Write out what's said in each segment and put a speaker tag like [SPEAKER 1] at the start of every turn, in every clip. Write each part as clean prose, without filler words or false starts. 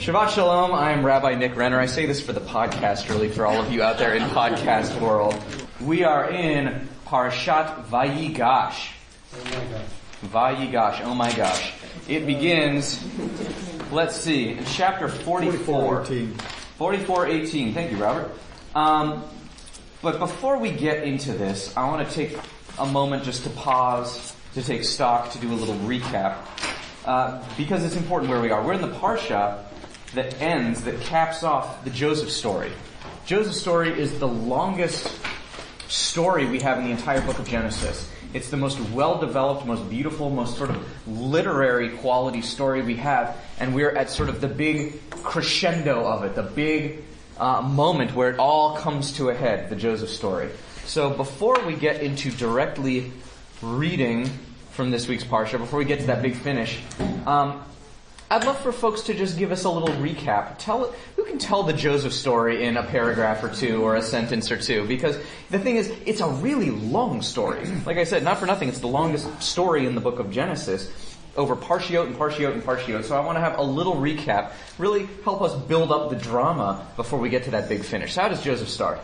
[SPEAKER 1] Shabbat Shalom, I'm Rabbi Nick Renner. I say this for the podcast, really, for all of you out there in podcast world. We are in Parashat Vayigash. Vayigash, oh my gosh. It begins, let's see, in chapter 44. 44:18. Thank you, Robert. But before we get into this, I want to take a moment just to pause, to take stock, to do a little recap, because it's important where we are. We're in the Parsha that caps off the Joseph story. Joseph's story is the longest story we have in the entire book of Genesis. It's the most well-developed, most beautiful, most sort of literary quality story we have, and we're at sort of the big crescendo of it, the big moment where it all comes to a head, the Joseph story. So before we get into directly reading from this week's Parsha, before we get to that big finish, I'd love for folks to just give us a little recap. Who can tell the Joseph story in a paragraph or two or a sentence or two? Because the thing is, it's a really long story. Like I said, not for nothing, it's the longest story in the book of Genesis, over parshiot and parshiot and parshiot. So I want to have a little recap, really help us build up the drama before we get to that big finish. So how does Joseph start?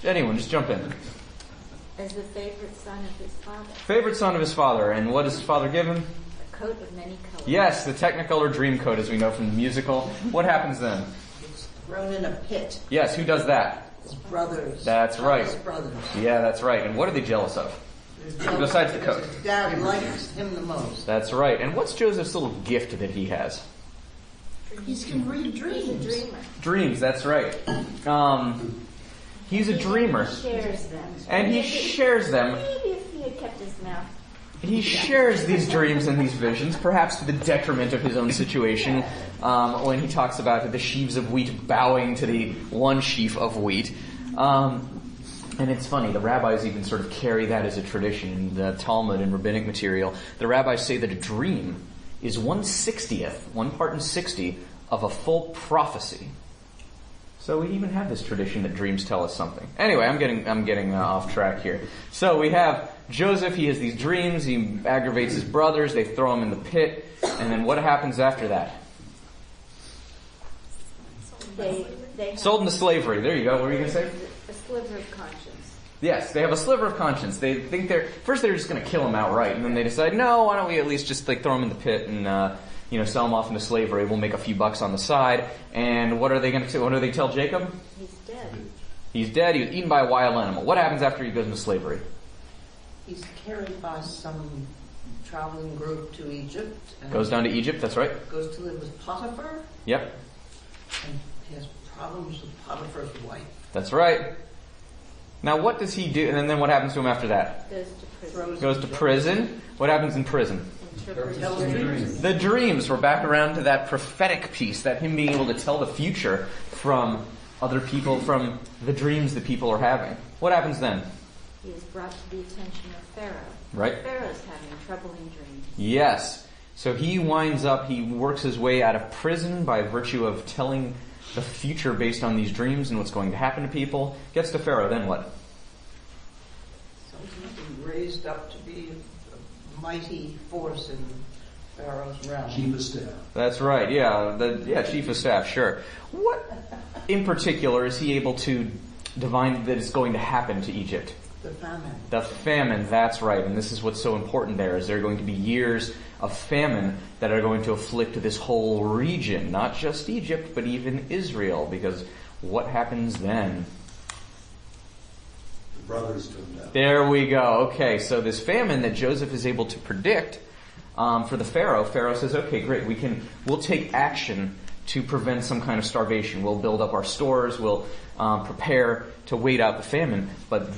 [SPEAKER 1] Anyone, just jump in.
[SPEAKER 2] As the favorite son of his father.
[SPEAKER 1] Favorite son of his father. And what does his father give him?
[SPEAKER 2] Coat of many colors.
[SPEAKER 1] Yes, the Technicolor dream coat, as we know from the musical. What happens then?
[SPEAKER 3] It's thrown in a pit.
[SPEAKER 1] Yes, who does that?
[SPEAKER 3] His brothers.
[SPEAKER 1] That's right.
[SPEAKER 3] His brothers.
[SPEAKER 1] Yeah, that's right. And what are they jealous of? Besides the coat.
[SPEAKER 3] His dad likes him the most.
[SPEAKER 1] That's right. And what's Joseph's little gift that he has?
[SPEAKER 3] He can read dreams.
[SPEAKER 2] He's a dreamer.
[SPEAKER 1] Dreams, that's right. He's a dreamer.
[SPEAKER 2] He shares them.
[SPEAKER 1] And he shares them.
[SPEAKER 2] Maybe if he had kept his mouth.
[SPEAKER 1] He shares these dreams and these visions, perhaps to the detriment of his own situation, when he talks about the sheaves of wheat bowing to the one sheaf of wheat. And it's funny, the rabbis even sort of carry that as a tradition in the Talmud and rabbinic material. The rabbis say that a dream is 1/60th, 1 part in 60, of a full prophecy. So we even have this tradition that dreams tell us something. Anyway, I'm getting off track here. So we have Joseph, he has these dreams, he aggravates his brothers, they throw him in the pit, and then what happens after that?
[SPEAKER 2] They
[SPEAKER 1] Sold into slavery. There you go. What were you going to say?
[SPEAKER 2] A sliver of conscience.
[SPEAKER 1] Yes, they have a sliver of conscience. They think they're just going to kill him outright, and then they decide, no, why don't we at least just throw him in the pit and sell him off into slavery. We'll make a few bucks on the side. And what are they going to do? What do they tell Jacob?
[SPEAKER 2] He's dead.
[SPEAKER 1] He's dead. He was eaten by a wild animal. What happens after he goes into slavery?
[SPEAKER 3] He's carried by some traveling group to Egypt. And
[SPEAKER 1] Goes down to Egypt, that's right.
[SPEAKER 3] Goes to live with Potiphar.
[SPEAKER 1] Yep,
[SPEAKER 3] And he has problems with Potiphar's wife.
[SPEAKER 1] that's right. Now what does he do? And then what happens to him after that?
[SPEAKER 2] Goes to prison.
[SPEAKER 1] Goes to prison. What happens in prison?
[SPEAKER 2] Interprets
[SPEAKER 3] Tells
[SPEAKER 2] dreams.
[SPEAKER 3] dreams.
[SPEAKER 1] The dreams. We're back around to that prophetic piece, that him being able to tell the future from other people, from the dreams that people are having. What happens then?
[SPEAKER 2] He is brought to the attention of Pharaoh.
[SPEAKER 1] Right.
[SPEAKER 2] Pharaoh's having troubling dreams.
[SPEAKER 1] Yes. So he works his way out of prison by virtue of telling the future based on these dreams and what's going to happen to people. Gets to Pharaoh, then what?
[SPEAKER 3] So he's raised up to be a mighty force in Pharaoh's realm.
[SPEAKER 4] Chief of staff.
[SPEAKER 1] That's right, yeah. Chief of staff, sure. What in particular is he able to divine that is going to happen to Egypt?
[SPEAKER 3] The famine.
[SPEAKER 1] The famine, that's right. And this is what's so important there, is there are going to be years of famine that are going to afflict this whole region. Not just Egypt, but even Israel. Because what happens then?
[SPEAKER 4] The brothers took that.
[SPEAKER 1] There we go. Okay, so this famine that Joseph is able to predict for the Pharaoh says, okay, great, we'll take action to prevent some kind of starvation. We'll build up our stores, we'll prepare to wait out the famine. But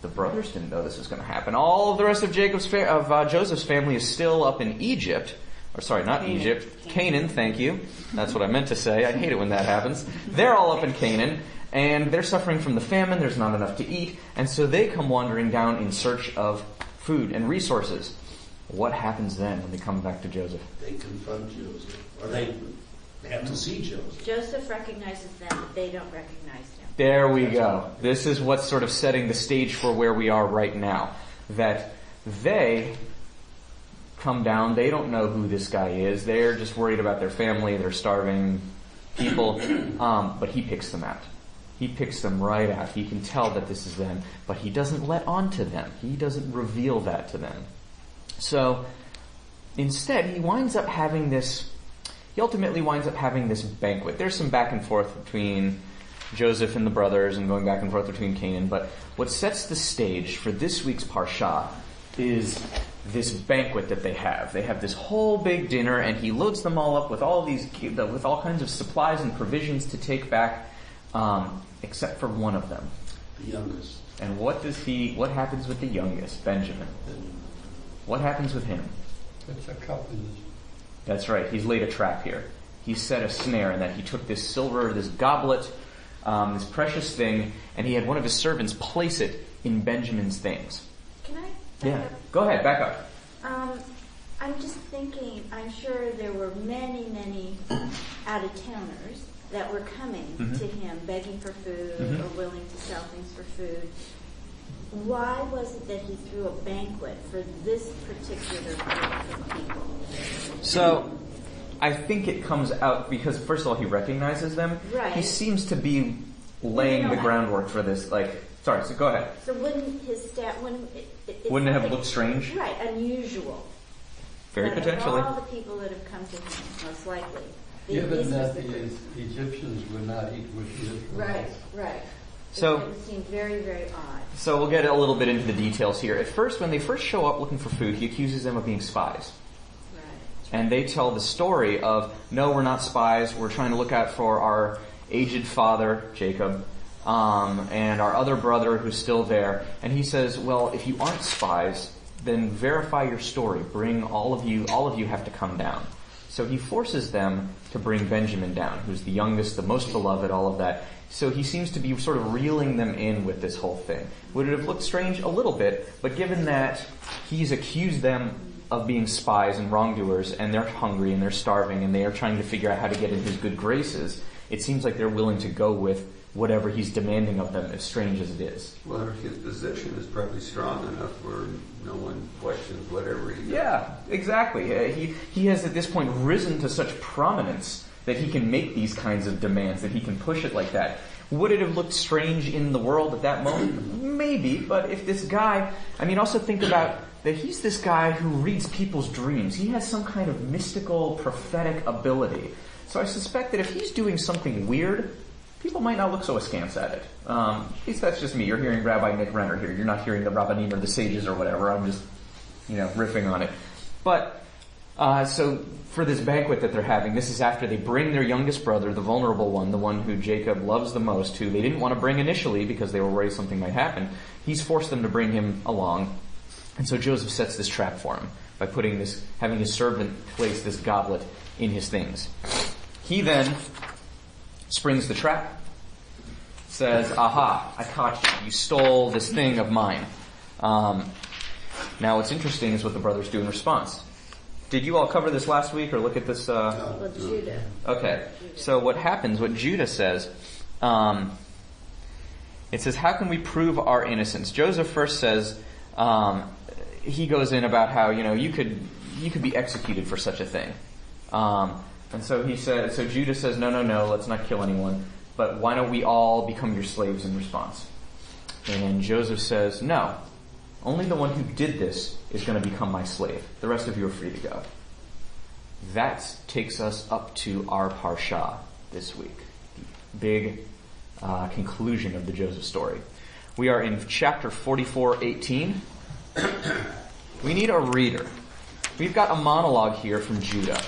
[SPEAKER 1] the brothers didn't know this was going to happen. All of the rest of Joseph's family is still up in Egypt. Or sorry, not
[SPEAKER 3] Canaan.
[SPEAKER 1] Egypt. Canaan, thank you. That's what I meant to say. I hate it when that happens. They're all up in Canaan, and they're suffering from the famine. There's not enough to eat. And so they come wandering down in search of food and resources. What happens then when they come back to Joseph?
[SPEAKER 4] They confront Joseph. Or they have to see Joseph.
[SPEAKER 2] Joseph recognizes them, but they don't recognize him.
[SPEAKER 1] There we go. This is what's sort of setting the stage for where we are right now. That they come down. They don't know who this guy is. They're just worried about their family. They're starving people. But he picks them out. He picks them right out. He can tell that this is them, but he doesn't let on to them. He doesn't reveal that to them. So instead, he ultimately winds up having this banquet. There's some back and forth between Joseph and the brothers and going back and forth between Canaan, but what sets the stage for this week's Parsha is this banquet that they have. They have this whole big dinner, and he loads them all up with all kinds of supplies and provisions to take back, except for one of them.
[SPEAKER 4] The youngest.
[SPEAKER 1] And what happens with the youngest, Benjamin? What happens with him?
[SPEAKER 5] It's a cup in his...
[SPEAKER 1] That's right. He's laid a trap here. He set a snare in that he took this goblet, this precious thing, and he had one of his servants place it in Benjamin's things.
[SPEAKER 2] Can I?
[SPEAKER 1] Yeah. Go ahead. Back up.
[SPEAKER 2] I'm just thinking, I'm sure there were many, many out-of-towners that were coming to him, begging for food or willing to sell things for food. Why was it that he threw a banquet for this particular group of people?
[SPEAKER 1] So, I think it comes out because, first of all, he recognizes them.
[SPEAKER 2] Right.
[SPEAKER 1] He seems to be laying the groundwork for this. Sorry, so go ahead.
[SPEAKER 2] So wouldn't his wouldn't
[SPEAKER 1] it have looked strange?
[SPEAKER 2] Right, unusual.
[SPEAKER 1] Very
[SPEAKER 2] But
[SPEAKER 1] potentially.
[SPEAKER 2] Of all the people that have come to him, most likely.
[SPEAKER 5] Given that the Egyptians would not eat with the Israelites.
[SPEAKER 2] Right.
[SPEAKER 1] So
[SPEAKER 2] it seemed very, very odd.
[SPEAKER 1] So we'll get a little bit into the details here. At first, when they first show up looking for food, he accuses them of being spies.
[SPEAKER 2] Right.
[SPEAKER 1] And they tell the story of, no, we're not spies. We're trying to look out for our aged father, Jacob, and our other brother who's still there. And he says, well, if you aren't spies, then verify your story. Bring all of you have to come down. So he forces them to bring Benjamin down, who's the youngest, the most beloved, all of that. So he seems to be sort of reeling them in with this whole thing. Would it have looked strange? A little bit, but given that he's accused them of being spies and wrongdoers, and they're hungry and they're starving and they are trying to figure out how to get in his good graces, it seems like they're willing to go with whatever he's demanding of them, as strange as it is.
[SPEAKER 6] Well, his position is probably strong enough where no one questions whatever he does.
[SPEAKER 1] Yeah, exactly. He has at this point risen to such prominence that he can make these kinds of demands, that he can push it like that. Would it have looked strange in the world at that moment? Maybe, but if this guy, also think about that he's this guy who reads people's dreams. He has some kind of mystical, prophetic ability. So I suspect that if he's doing something weird, people might not look so askance at it. At least that's just me. You're hearing Rabbi Nick Renner here. You're not hearing the Rabbanim or the sages or whatever. I'm just, riffing on it. But, so for this banquet that they're having, this is after they bring their youngest brother, the vulnerable one, the one who Jacob loves the most, who they didn't want to bring initially because they were worried something might happen. He's forced them to bring him along. And so Joseph sets this trap for him by having his servant place this goblet in his things. He then springs the trap, says, aha, I caught you. You stole this thing of mine. Now what's interesting is what the brothers do in response. Did you all cover this last week or look at this?
[SPEAKER 2] Well, Judah.
[SPEAKER 1] Okay. So what happens, what Judah says, it says, how can we prove our innocence? Joseph first says, he goes in about how, you could be executed for such a thing. And so Judah says, no, let's not kill anyone, but why don't we all become your slaves in response? And Joseph says, no, only the one who did this is going to become my slave. The rest of you are free to go. That takes us up to our Parsha this week. The big conclusion of the Joseph story. We are in chapter 44:18. We need a reader. We've got a monologue here from Judah.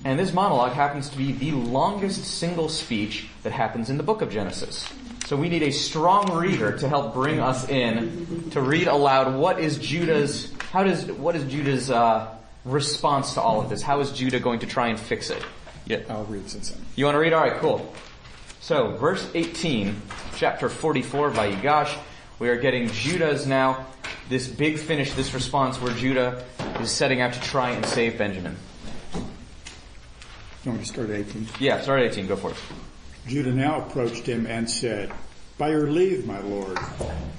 [SPEAKER 1] And this monologue happens to be the longest single speech that happens in the book of Genesis. So we need a strong reader to help bring us in to read aloud what is Judah's response to all of this. How is Judah going to try and fix it? Yeah.
[SPEAKER 7] I'll read since then.
[SPEAKER 1] You want to read? All right, cool. So verse 18, chapter 44, Vayigash. We are getting Judah's now, this big finish, this response where Judah is setting out to try and save Benjamin.
[SPEAKER 7] You want me to start at 18?
[SPEAKER 1] Yeah, start at 18. Go for it.
[SPEAKER 7] Judah now approached him and said, by your leave, my lord,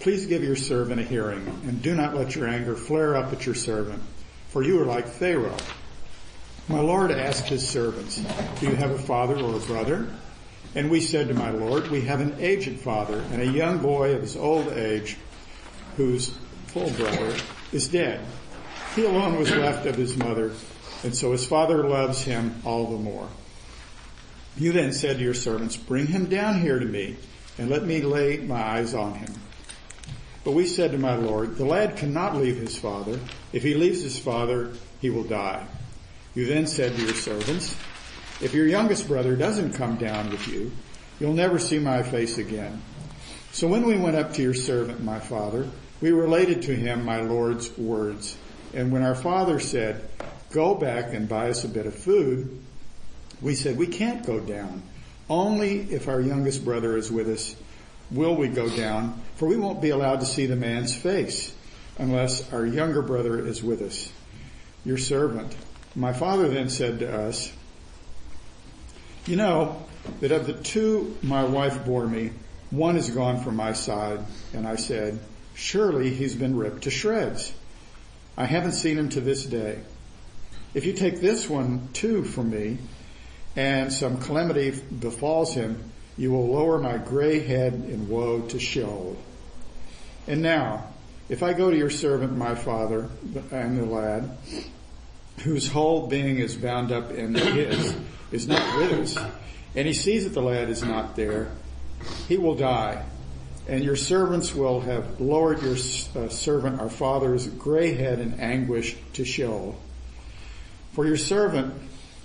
[SPEAKER 7] please give your servant a hearing, and do not let your anger flare up at your servant. for you are like Pharaoh. My Lord asked his servants, do you have a father or a brother? And we said to my Lord, we have an aged father and a young boy of his old age whose full brother is dead. He alone was left of his mother, and so his father loves him all the more. You then said to your servants, bring him down here to me, and let me lay my eyes on him. But we said to my Lord, the lad cannot leave his father. If he leaves his father, he will die. You then said to your servants, if your youngest brother doesn't come down with you, you'll never see my face again. So when we went up to your servant, my father, we related to him my Lord's words. And when our father said, go back and buy us a bit of food, we said, we can't go down. Only if our youngest brother is with us will we go down, for we won't be allowed to see the man's face unless our younger brother is with us, your servant. My father then said to us, you know that of the two my wife bore me, one is gone from my side. And I said, surely he's been ripped to shreds. I haven't seen him to this day. If you take this one too from me, and some calamity befalls him, you will lower my gray head in woe to Sheol. And now, if I go to your servant, my father, and the lad, whose whole being is bound up in his, is not with us, and he sees that the lad is not there, he will die. And your servants will have lowered your servant, our father's gray head in anguish to Sheol. For your servant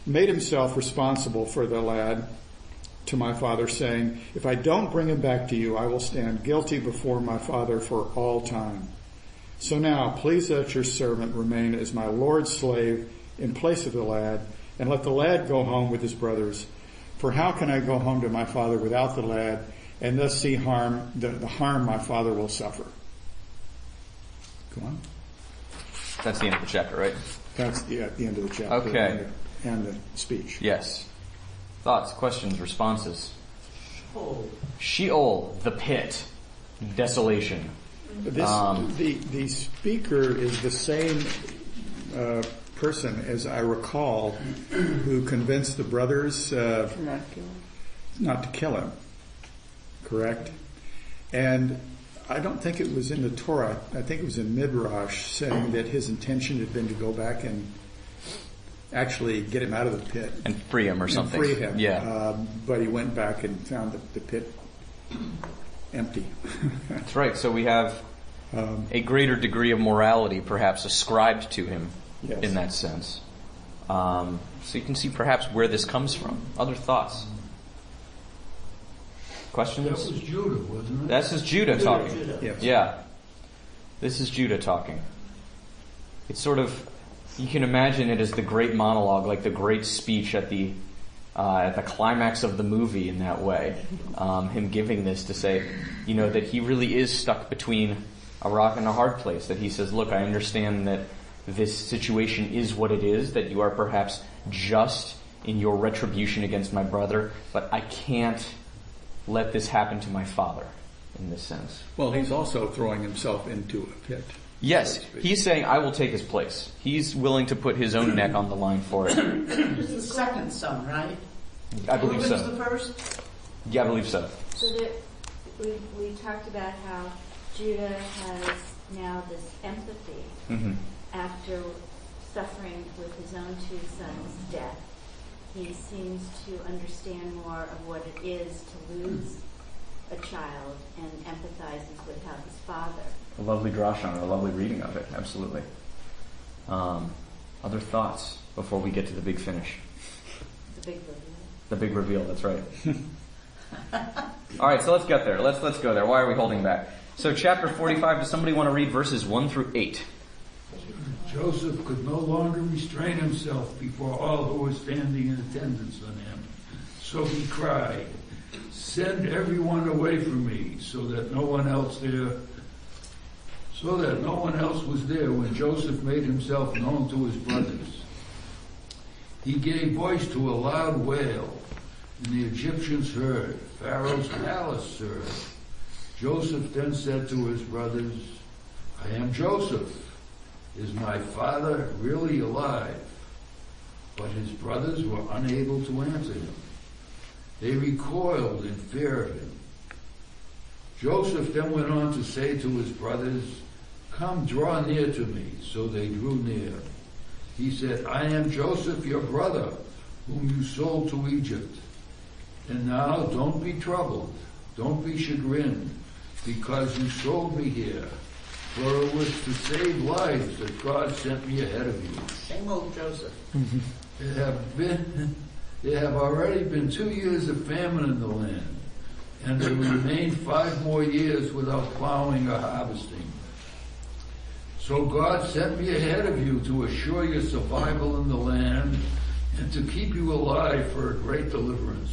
[SPEAKER 7] made himself responsible for the lad to my father, saying, if I don't bring him back to you, I will stand guilty before my father for all time. So now, please let your servant remain as my Lord's slave in place of the lad, and let the lad go home with his brothers. For how can I go home to my father without the lad, and thus see the harm my father will suffer? Go on.
[SPEAKER 1] That's the end of the chapter, right?
[SPEAKER 7] That's the end of the chapter.
[SPEAKER 1] Okay.
[SPEAKER 7] And the speech.
[SPEAKER 1] Yes. Thoughts, questions, responses? Sheol, the pit, desolation.
[SPEAKER 7] The speaker is the same person, as I recall, who convinced the brothers not to kill him. Correct? And I don't think it was in the Torah. I think it was in Midrash, saying that his intention had been to go back and actually get him out of the pit. And
[SPEAKER 1] free him or something.
[SPEAKER 7] Free him.
[SPEAKER 1] Yeah.
[SPEAKER 7] But he went back and found the pit empty.
[SPEAKER 1] That's right. So we have a greater degree of morality perhaps ascribed to him in that sense. So you can see perhaps where this comes from. Other thoughts? Questions?
[SPEAKER 8] That was Judah, wasn't it?
[SPEAKER 1] This is Judah talking.
[SPEAKER 3] Judah.
[SPEAKER 7] Yes.
[SPEAKER 1] Yeah. This is Judah talking. It's sort of, you can imagine it as the great monologue, like the great speech at the climax of the movie in that way. Him giving this to say, that he really is stuck between a rock and a hard place. That he says, look, I understand that this situation is what it is, that you are perhaps just in your retribution against my brother, but I can't let this happen to my father in this sense.
[SPEAKER 7] Well, he's also throwing himself into a pit.
[SPEAKER 1] Yes, he's saying, I will take his place. He's willing to put his own neck on the line for it.
[SPEAKER 3] It's the second son, right?
[SPEAKER 1] I believe so.
[SPEAKER 3] Reuben's the first?
[SPEAKER 1] Yeah, I believe so.
[SPEAKER 2] So we talked about how Judah has now this empathy after suffering with his own two sons' death. He seems to understand more of what it is to lose a child and empathizes with how his father.
[SPEAKER 1] A lovely drash on it, a lovely reading of it, absolutely. Other thoughts before we get to the big finish?
[SPEAKER 2] The big reveal.
[SPEAKER 1] The big reveal, that's right. All right, so let's get there. Let's go there. Why are we holding back? So chapter 45, does somebody want to read verses 1 through 8?
[SPEAKER 8] Joseph could no longer restrain himself before all who were standing in attendance on him. So he cried, "Send everyone away from me," so that no one else was there when Joseph made himself known to his brothers. He gave voice to a loud wail, and the Egyptians heard. Pharaoh's palace heard. Joseph then said to his brothers, "I am Joseph. is my father really alive? But his brothers were unable to answer him. They recoiled in fear of him. Joseph then went on to say to his brothers, "Come, draw near to me." So they drew near. He said, "I am Joseph, your brother, whom you sold to Egypt. And now don't be troubled, don't be chagrined, because you sold me here. For it was to save lives that God sent me ahead of you."
[SPEAKER 3] Same old Joseph.
[SPEAKER 8] There have already been 2 years of famine in the land, and there will remain 5 more years without plowing or harvesting. So God sent me ahead of you to assure your survival in the land and to keep you alive for a great deliverance.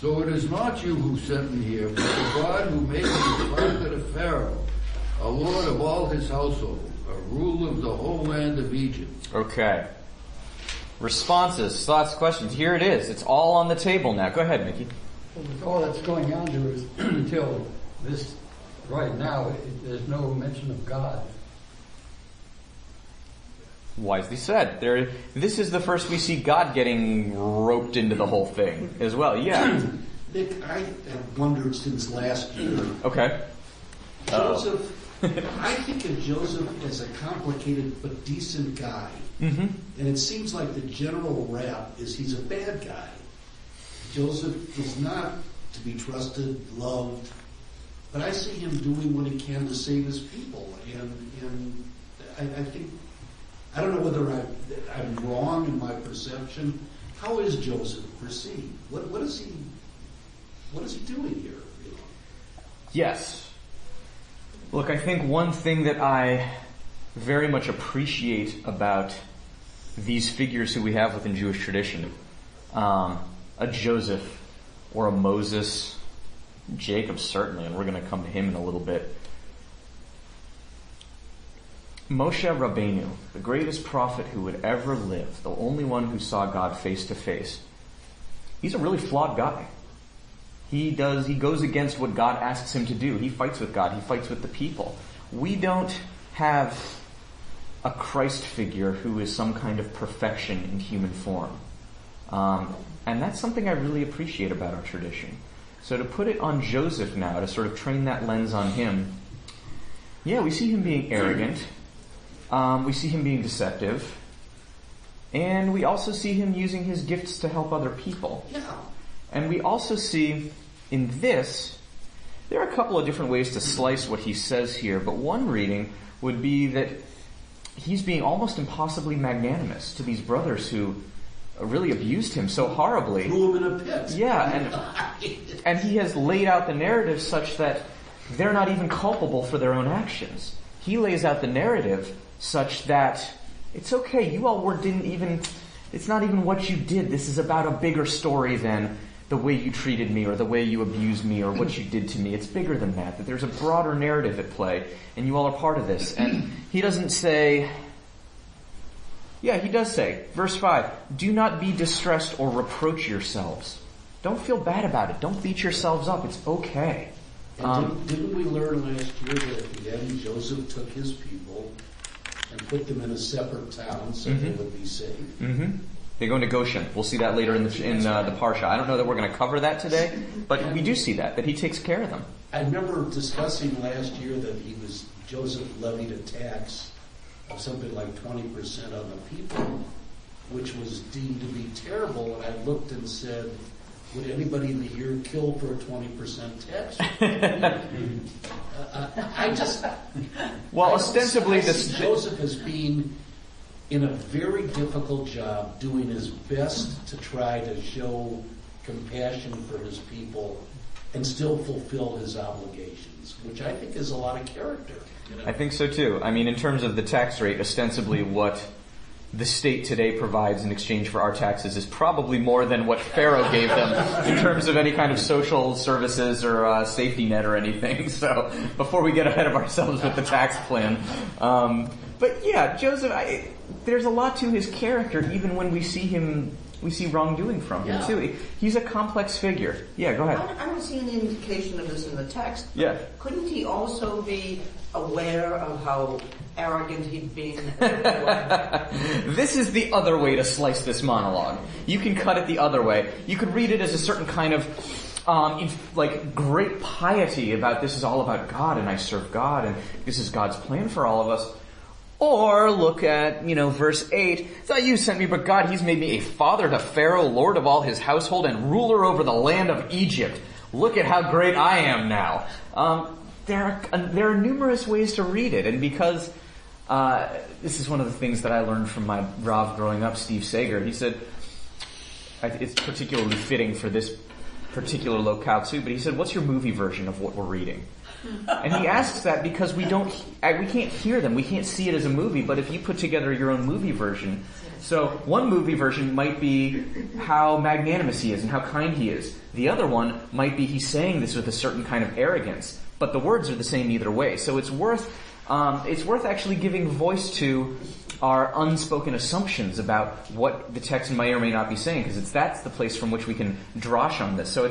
[SPEAKER 8] So it is not you who sent me here, but the God who made me a prophet of Pharaoh, a lord of all his household, a ruler of the whole land of Egypt.
[SPEAKER 1] Okay. Responses, thoughts, questions. Here it is. It's all on the table now. Go ahead, Mickey.
[SPEAKER 5] Well, all that's going on there is until this, right now, there's no mention of God.
[SPEAKER 1] Wisely said. This is the first we see God getting roped into the whole thing as well. Yeah.
[SPEAKER 4] Nick, I have wondered since last year.
[SPEAKER 1] Okay.
[SPEAKER 4] Joseph, I think of Joseph as a complicated but decent guy.
[SPEAKER 1] Mm-hmm.
[SPEAKER 4] And it seems like the general rap is he's a bad guy. Joseph is not to be trusted, loved, but I see him doing what he can to save his people. And I think, I don't know whether I'm wrong in my perception. How is Joseph perceived? What is he doing here? You know?
[SPEAKER 1] Yes. Look, I think one thing that I very much appreciate about these figures who we have within Jewish tradition, a Joseph or a Moses, Jacob certainly, and we're going to come to him in a little bit. Moshe Rabbeinu, the greatest prophet who would ever live, the only one who saw God face to face, he's a really flawed guy. He goes against what God asks him to do. He fights with God. He fights with the people. We don't have a Christ figure who is some kind of perfection in human form. And that's something I really appreciate about our tradition. So to put it on Joseph now, to sort of train that lens on him, yeah, we see him being arrogant. We see him being deceptive. And we also see him using his gifts to help other people.
[SPEAKER 4] Yeah.
[SPEAKER 1] And we also see in this, there are a couple of different ways to slice what he says here, but one reading would be that he's being almost impossibly magnanimous to these brothers who really abused him so horribly.
[SPEAKER 4] Threw him in a pit.
[SPEAKER 1] Yeah, and he has laid out the narrative such that they're not even culpable for their own actions. He lays out the narrative such that it's okay, you all it's not even what you did. This is about a bigger story than the way you treated me or the way you abused me or what you did to me. It's bigger than that there's a broader narrative at play, and you all are part of this. And he doesn't say, yeah, he does say, verse 5, do not be distressed or reproach yourselves. Don't feel bad about it. Don't beat yourselves up. It's okay.
[SPEAKER 4] And didn't we learn last year that at the end Joseph took his people and put them in a separate town so they would be safe?
[SPEAKER 1] Mm-hmm. They go into Goshen. We'll see that later in the Parsha. I don't know that we're going to cover that today, but we do see that he takes care of them.
[SPEAKER 4] I remember discussing last year that Joseph levied a tax of something like 20% on the people, which was deemed to be terrible, and I looked and said, would anybody in here kill for a 20% tax?
[SPEAKER 1] Ostensibly,
[SPEAKER 4] I see Joseph as being in a very difficult job, doing his best to try to show compassion for his people and still fulfill his obligations, which I think is a lot of character. You know?
[SPEAKER 1] I think so too. I mean, in terms of the tax rate, ostensibly what the state today provides in exchange for our taxes is probably more than what Pharaoh gave them in terms of any kind of social services or safety net or anything. So before we get ahead of ourselves with the tax plan. But yeah, Joseph, there's a lot to his character even when we see wrongdoing from him too. He's a complex figure. Yeah, go ahead.
[SPEAKER 3] I don't see any indication of this in the text.
[SPEAKER 1] Yeah.
[SPEAKER 3] Couldn't he also be aware of how arrogant he'd been as a boy?
[SPEAKER 1] This is the other way to slice this monologue. You can cut it the other way. You could read it as a certain kind of great piety about this is all about God and I serve God and this is God's plan for all of us. Or look at, verse 8. It's not you sent me, but God, He's made me a father to Pharaoh, lord of all his household, and ruler over the land of Egypt. Look at how great I am now. There are numerous ways to read it, and because this is one of the things that I learned from my Rav growing up, Steve Sager. He said, it's particularly fitting for this particular locale too, but he said, what's your movie version of what we're reading? And he asks that because we can't hear them, we can't see it as a movie, but if you put together your own movie version, so one movie version might be how magnanimous he is and how kind he is. The other one might be he's saying this with a certain kind of arrogance, but the words are the same either way. So it's worth actually giving voice to our unspoken assumptions about what the text may or may not be saying, because that's the place from which we can drash on this. So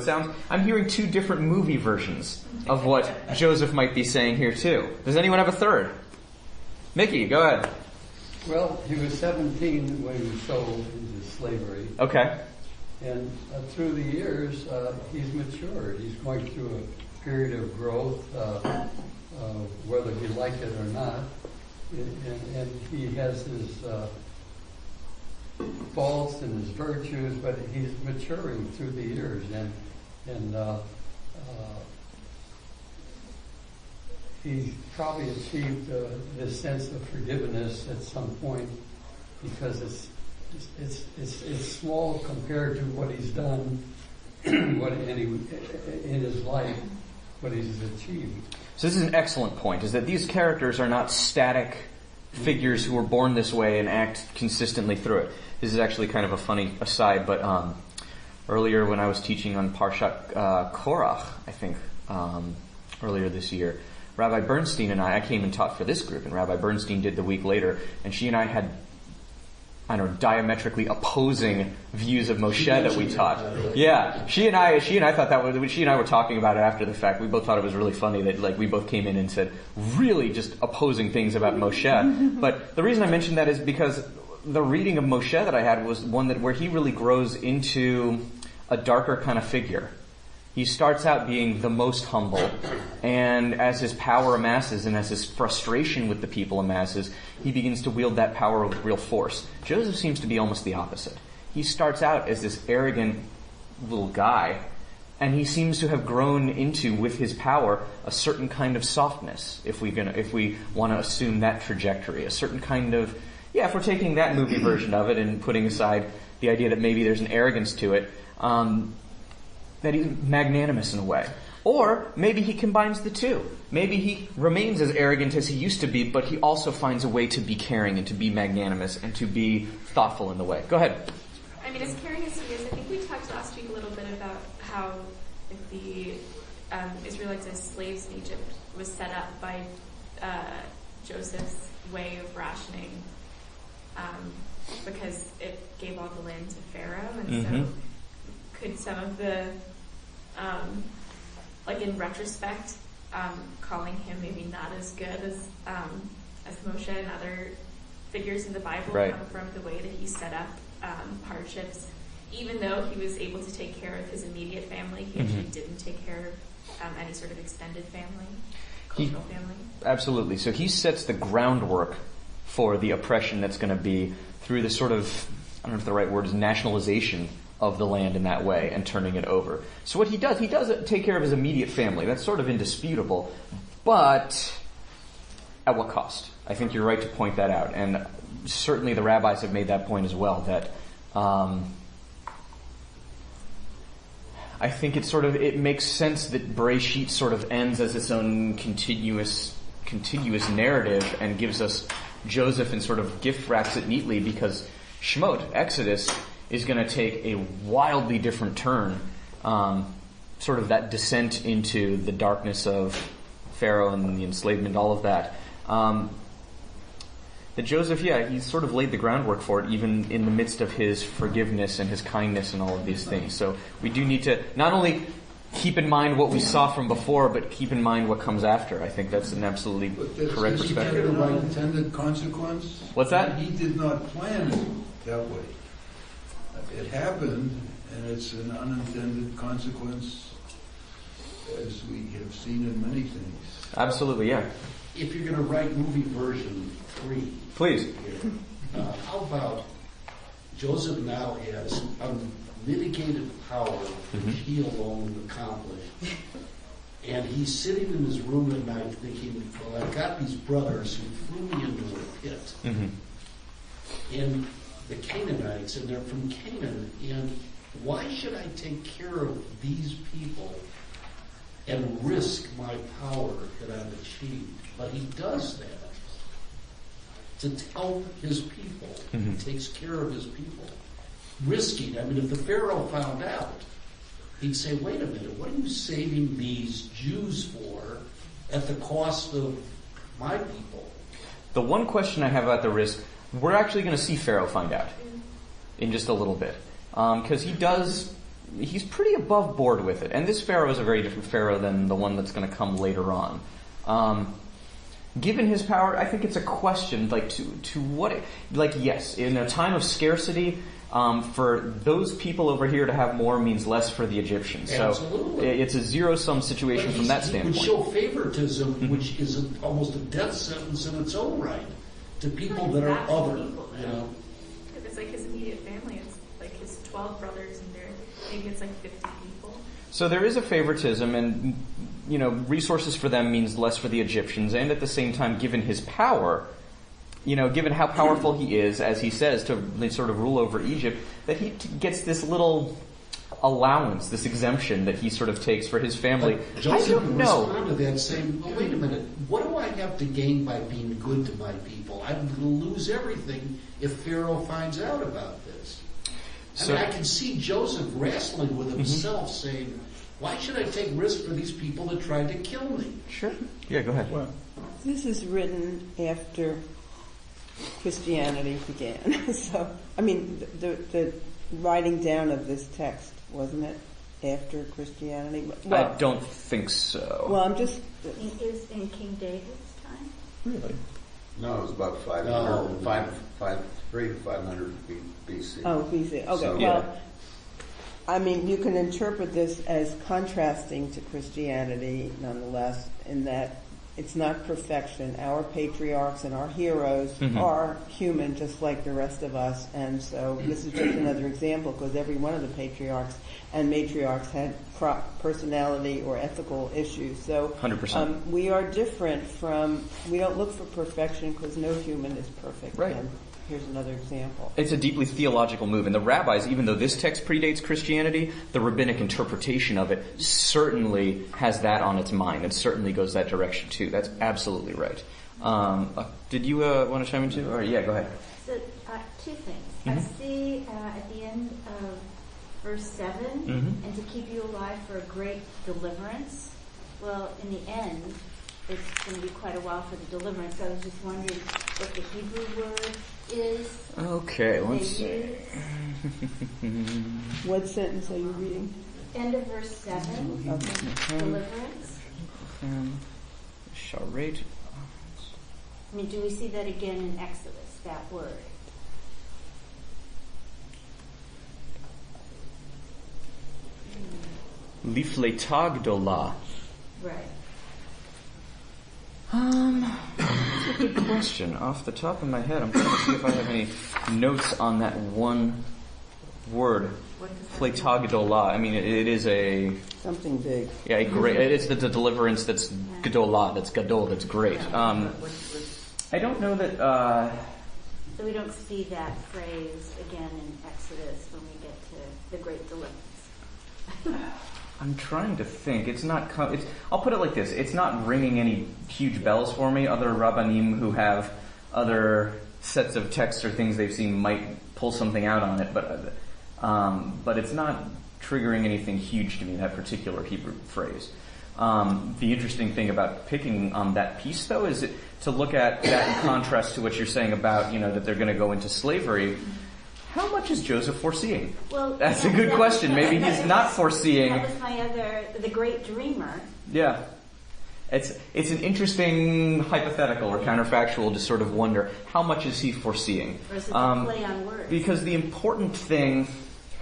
[SPEAKER 1] I'm hearing two different movie versions of what Joseph might be saying here too. Does anyone have a third? Mickey, go ahead.
[SPEAKER 5] Well, he was 17 when he was sold into slavery.
[SPEAKER 1] Okay.
[SPEAKER 5] And through the years, he's matured. He's going through a period of growth, whether he liked it or not. And he has his faults and his virtues, but he's maturing through the years, and he probably achieved this sense of forgiveness at some point, because it's small compared to what he's done, in his life, what he's achieved.
[SPEAKER 1] So this is an excellent point, is that these characters are not static figures who were born this way and act consistently through it. This is actually kind of a funny aside, but earlier when I was teaching on Parshat Korach, I think, earlier this year, Rabbi Bernstein and I came and taught for this group, and Rabbi Bernstein did the week later, and she and I had, diametrically opposing views of Moshe that we taught. Yeah, she and I thought that she and I were talking about it after the fact. We both thought it was really funny that we both came in and said really just opposing things about Moshe. But the reason I mentioned that is because the reading of Moshe that I had was one where he really grows into a darker kind of figure. He starts out being the most humble, and as his power amasses and as his frustration with the people amasses, he begins to wield that power with real force. Joseph seems to be almost the opposite. He starts out as this arrogant little guy, and he seems to have grown into, with his power, a certain kind of softness, if we want to assume that trajectory, a certain kind of, if we're taking that movie version of it and putting aside the idea that maybe there's an arrogance to it, that he's magnanimous in a way. Or maybe he combines the two. Maybe he remains as arrogant as he used to be, but he also finds a way to be caring and to be magnanimous and to be thoughtful in the way. Go ahead.
[SPEAKER 9] As caring as he is, I think we talked last week a little bit about how the Israelites as slaves in Egypt was set up by Joseph's way of rationing, because it gave all the land to Pharaoh, and so could some of the in retrospect, calling him maybe not as good as Moshe and other figures in the Bible come from the way that he set up hardships. Even though he was able to take care of his immediate family, he actually didn't take care of any sort of extended family, cultural family.
[SPEAKER 1] Absolutely. So he sets the groundwork for the oppression that's going to be through the sort of, I don't know if the right word is nationalization of the land in that way and turning it over. So what he does take care of his immediate family. That's sort of indisputable. But at what cost? I think you're right to point that out. And certainly the rabbis have made that point as well, that I think it makes sense that Bereshit sort of ends as its own continuous narrative and gives us Joseph and sort of gift wraps it neatly, because Shemot, Exodus, is going to take a wildly different turn, sort of that descent into the darkness of Pharaoh and the enslavement, all of that. That Joseph, he's sort of laid the groundwork for it, even in the midst of his forgiveness and his kindness and all of these things. So we do need to not only keep in mind what we saw from before, but keep in mind what comes after. I think that's an absolutely correct
[SPEAKER 8] Is he
[SPEAKER 1] perspective.
[SPEAKER 8] an unintended consequence?
[SPEAKER 1] What's that?
[SPEAKER 8] He did not plan it that way. It happened, and it's an unintended consequence, as we have seen in many things.
[SPEAKER 1] Absolutely, yeah.
[SPEAKER 4] If you're going to write movie version 3,
[SPEAKER 1] Please.
[SPEAKER 4] here, how about Joseph now has unmitigated power which he alone accomplished, and he's sitting in his room at night thinking, well, I've got these brothers who threw me into a pit, and the Canaanites, and they're from Canaan, and why should I take care of these people and risk my power that I've achieved? But he does that to help his people. He takes care of his people. Risking, I mean, if the Pharaoh found out, he'd say, wait a minute, what are you saving these Jews for at the cost of my people?
[SPEAKER 1] The one question I have about the risk, we're actually going to see Pharaoh find out in just a little bit. Because he's pretty above board with it. And this Pharaoh is a very different Pharaoh than the one that's going to come later on. Given his power, I think it's a question, like, to what, like, yes, in a time of scarcity, for those people over here to have more means less for the Egyptians.
[SPEAKER 4] Absolutely.
[SPEAKER 1] So it's a zero-sum situation from that standpoint.
[SPEAKER 4] He would show favoritism, which is almost a death sentence in its own right, to people that are other, you know.
[SPEAKER 9] If it's like his immediate family, it's like his 12 brothers, and maybe it's like 50 people.
[SPEAKER 1] So there is a favoritism, and resources for them means less for the Egyptians, and at the same time, given his power, given how powerful he is, as he says, to sort of rule over Egypt, that he gets this little allowance, this exemption that he sort of takes for his family.
[SPEAKER 4] But Joseph
[SPEAKER 1] I don't know.
[SPEAKER 4] respond to that saying, well, wait a minute, what do I have to gain by being good to my people? I'm going to lose everything if Pharaoh finds out about this. I can see Joseph wrestling with himself saying, why should I take risk for these people that tried to kill me?
[SPEAKER 1] Sure. Yeah, go ahead.
[SPEAKER 10] Well, this is written after Christianity began. So, I mean, the writing down of this text, wasn't it after Christianity? Well,
[SPEAKER 1] I don't think so.
[SPEAKER 10] Well, I'm just...
[SPEAKER 2] Is in King David's time?
[SPEAKER 1] Really?
[SPEAKER 6] No, it was about 3 to 500 BC.
[SPEAKER 10] Oh, BC. Okay,
[SPEAKER 6] So,
[SPEAKER 10] well, I mean, you can interpret this as contrasting to Christianity, nonetheless, in that it's not perfection. Our patriarchs and our heroes are human, just like the rest of us, and so this is just another example, because every one of the patriarchs and matriarchs had personality or ethical issues. So
[SPEAKER 1] 100%.
[SPEAKER 10] We are different from, we don't look for perfection, because no human is perfect.
[SPEAKER 1] Right.
[SPEAKER 10] And here's another example.
[SPEAKER 1] It's a deeply theological move, and the rabbis, even though this text predates Christianity, the rabbinic interpretation of it certainly has that on its mind. It certainly goes that direction too. That's absolutely right. Did you want to chime in too? Or yeah, go ahead.
[SPEAKER 2] So, two things. I see at the end of verse 7, and to keep you alive for a great deliverance. Well, in the end, it's going to be quite a while for the deliverance. I was just wondering what the Hebrew word is.
[SPEAKER 1] Okay, let's see.
[SPEAKER 10] What sentence are you reading?
[SPEAKER 2] End of verse 7. Deliverance.
[SPEAKER 1] Sharet.
[SPEAKER 2] I mean, do we see that again in Exodus, that word?
[SPEAKER 1] Lifleta gdola.
[SPEAKER 2] Right.
[SPEAKER 1] That's a good question. Off the top of my head, I'm trying to see if I have any notes on that one word. Fleta gdola. I mean, it is a...
[SPEAKER 10] Something big.
[SPEAKER 1] Yeah, a great... It's the deliverance that's gdola, that's gadol, that's great. I don't know that...
[SPEAKER 2] So we don't see that phrase again in Exodus when we get to the great deliverance.
[SPEAKER 1] I'm trying to think. It's not... I'll put it like this. It's not ringing any huge bells for me. Other rabbanim who have other sets of texts or things they've seen might pull something out on it, but it's not triggering anything huge to me, that particular Hebrew phrase. The interesting thing about picking on that piece, though, is to look at that in contrast to what you're saying about, that they're going to go into slavery. how much is Joseph foreseeing?
[SPEAKER 2] Well,
[SPEAKER 1] that's a good question. Maybe he's not foreseeing.
[SPEAKER 2] That was my other, the great dreamer.
[SPEAKER 1] Yeah. It's an interesting hypothetical or counterfactual to sort of wonder, how much is he foreseeing?
[SPEAKER 2] Or is it a play on words?
[SPEAKER 1] Because the important thing,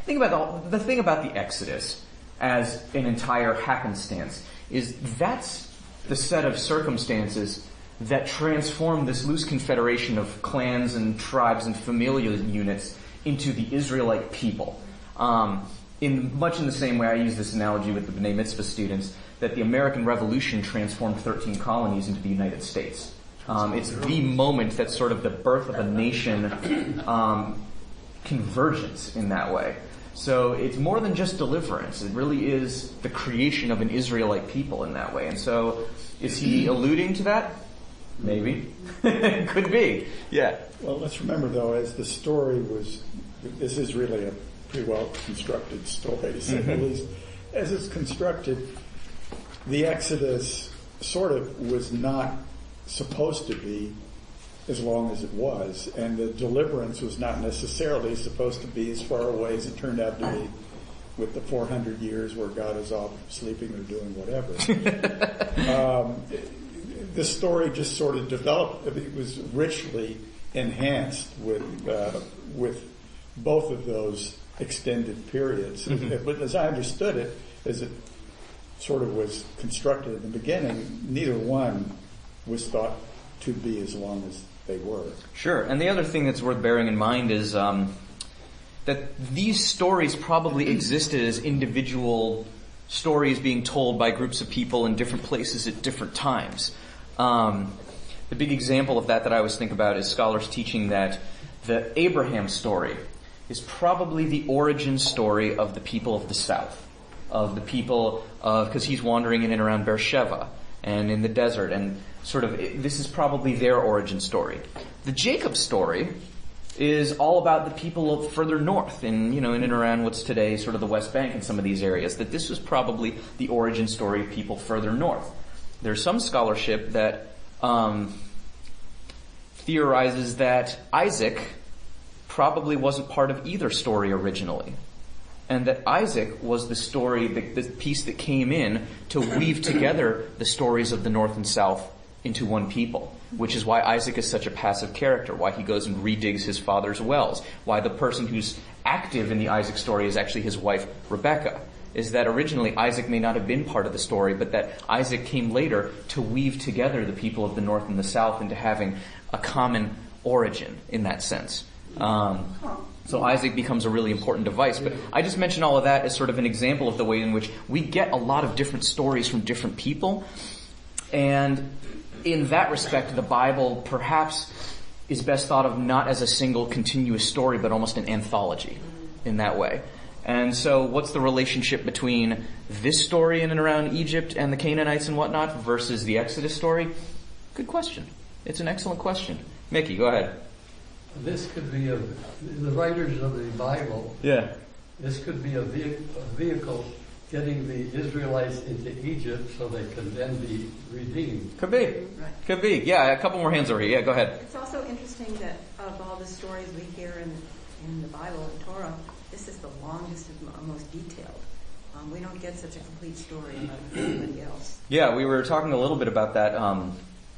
[SPEAKER 1] think about the thing about the Exodus as an entire happenstance is that's the set of circumstances that transform this loose confederation of clans and tribes and familial units into the Israelite people. In much in the same way I use this analogy with the B'nai Mitzvah students, that the American Revolution transformed 13 colonies into the United States. It's the moment that's sort of the birth of a nation convergence in that way. So it's more than just deliverance. It really is the creation of an Israelite people in that way. And so is he alluding to that? Maybe. Could be. Yeah.
[SPEAKER 7] Well, let's remember, though, as the story was, this is really a pretty well constructed story, to say the least. As it's constructed, the Exodus sort of was not supposed to be as long as it was, and the deliverance was not necessarily supposed to be as far away as it turned out to be with the 400 years where God is off sleeping or doing whatever. The story just sort of developed. It was richly enhanced with both of those extended periods. But as I understood it, as it sort of was constructed in the beginning, neither one was thought to be as long as they were.
[SPEAKER 1] Sure. And the other thing that's worth bearing in mind is that these stories probably existed as individual stories being told by groups of people in different places at different times. The big example of that I always think about is scholars teaching that the Abraham story is probably the origin story of the people of the South, of the people of, because he's wandering in and around Beersheba and in the desert, and sort of, this is probably their origin story. The Jacob story is all about the people further north in and around what's today sort of the West Bank and some of these areas, that this was probably the origin story of people further north. There's some scholarship that theorizes that Isaac probably wasn't part of either story originally, and that Isaac was the story, the piece that came in to weave together the stories of the North and South into one people, which is why Isaac is such a passive character, why he goes and redigs his father's wells, why the person who's active in the Isaac story is actually his wife, Rebekah, is that originally Isaac may not have been part of the story, but that Isaac came later to weave together the people of the North and the South into having a common origin in that sense. So Isaac becomes a really important device. But I just mention all of that as sort of an example of the way in which we get a lot of different stories from different people. And in that respect, the Bible perhaps is best thought of not as a single continuous story, but almost an anthology in that way. And so what's the relationship between this story in and around Egypt and the Canaanites and whatnot versus the Exodus story? Good question. It's an excellent question. Mickey, go ahead.
[SPEAKER 5] This could be the writers of the Bible.
[SPEAKER 1] Yeah.
[SPEAKER 5] This could be a vehicle getting the Israelites into Egypt so they could then be redeemed.
[SPEAKER 1] Could be.
[SPEAKER 3] Right.
[SPEAKER 1] Could be. Yeah, a couple more hands over here. Yeah, go ahead.
[SPEAKER 11] It's also interesting that of all the stories we hear in the Bible and Torah, this is the longest and most detailed. We don't get such a complete story about anybody else.
[SPEAKER 1] Yeah, we were talking a little bit about that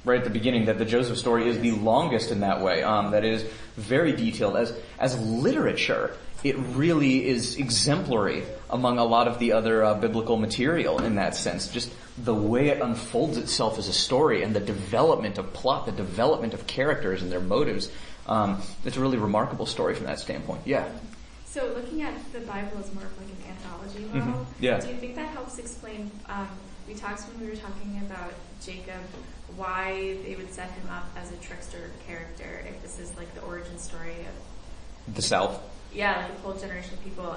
[SPEAKER 1] right at the beginning, that the Joseph story is the longest in that way. That is very detailed. As literature, it really is exemplary among a lot of the other biblical material in that sense. Just the way it unfolds itself as a story and the development of plot, the development of characters and their motives. It's a really remarkable story from that standpoint. Yeah.
[SPEAKER 9] So looking at the Bible as more of like an anthology model,
[SPEAKER 1] Yeah.
[SPEAKER 9] do you think that helps explain, we talked when we were talking about Jacob, why they would set him up as a trickster character if this is like the origin story of
[SPEAKER 1] The South.
[SPEAKER 9] Yeah, like a whole generation of people.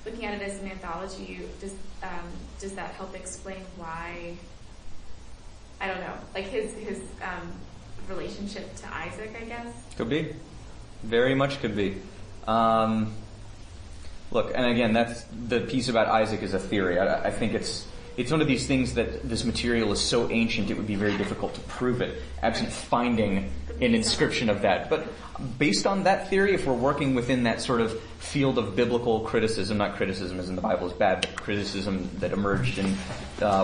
[SPEAKER 9] Looking at it as an anthology, does that help explain why? I don't know, like his relationship to Isaac, I guess.
[SPEAKER 1] Could be, very much could be. Look, and again, that's the piece about Isaac is a theory. I think it's one of these things that this material is so ancient it would be very difficult to prove it, absent finding an inscription of that. But based on that theory, if we're working within that sort of field of biblical criticism, not criticism as in the Bible is bad, but criticism that emerged in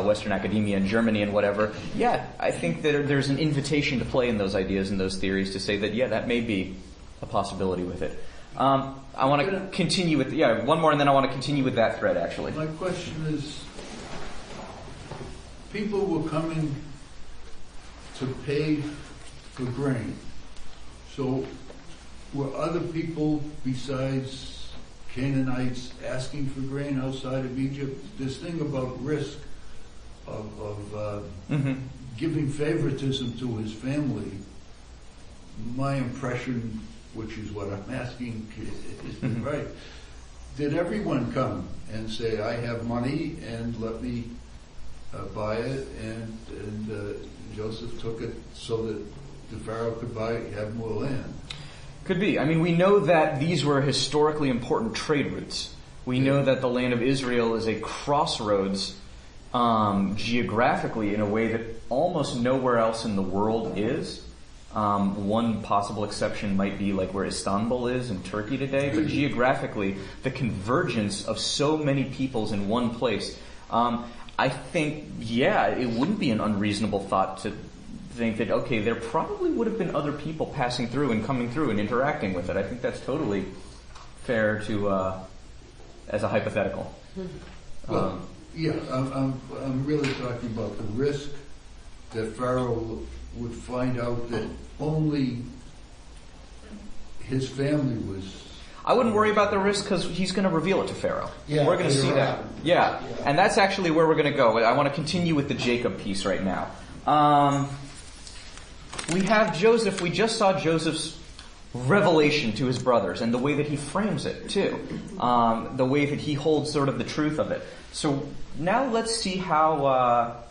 [SPEAKER 1] Western academia in Germany and whatever, yeah, I think that there's an invitation to play in those ideas and those theories to say that, yeah, that may be a possibility with it. I want to continue with, one more and then I want to continue with that thread actually.
[SPEAKER 8] My question is, people were coming to pay for grain. So were other people besides Canaanites asking for grain outside of Egypt? This thing about risk of giving favoritism to his family, my impression, which is what I'm asking, is right. Did everyone come and say, I have money and let me buy it, and Joseph took it so that the Pharaoh could have more land?
[SPEAKER 1] Could be. I mean, we know that these were historically important trade routes. We know that the land of Israel is a crossroads geographically in a way that almost nowhere else in the world is. One possible exception might be like where Istanbul is in Turkey today, but geographically, the convergence of so many peoples in one place, I think, it wouldn't be an unreasonable thought to think that, okay, there probably would have been other people passing through and coming through and interacting with it. I think that's totally fair to, as a hypothetical.
[SPEAKER 8] Well, I'm really talking about the risk that Pharaoh would find out that only his family was...
[SPEAKER 1] I wouldn't worry about the risk because he's going to reveal it to Pharaoh.
[SPEAKER 4] Yeah,
[SPEAKER 1] we're going to see that.
[SPEAKER 4] Right.
[SPEAKER 1] Yeah, and that's actually where we're going to go. I want to continue with the Jacob piece right now. We have Joseph. We just saw Joseph's revelation to his brothers and the way that he frames it, too. The way that he holds sort of the truth of it. So now let's see how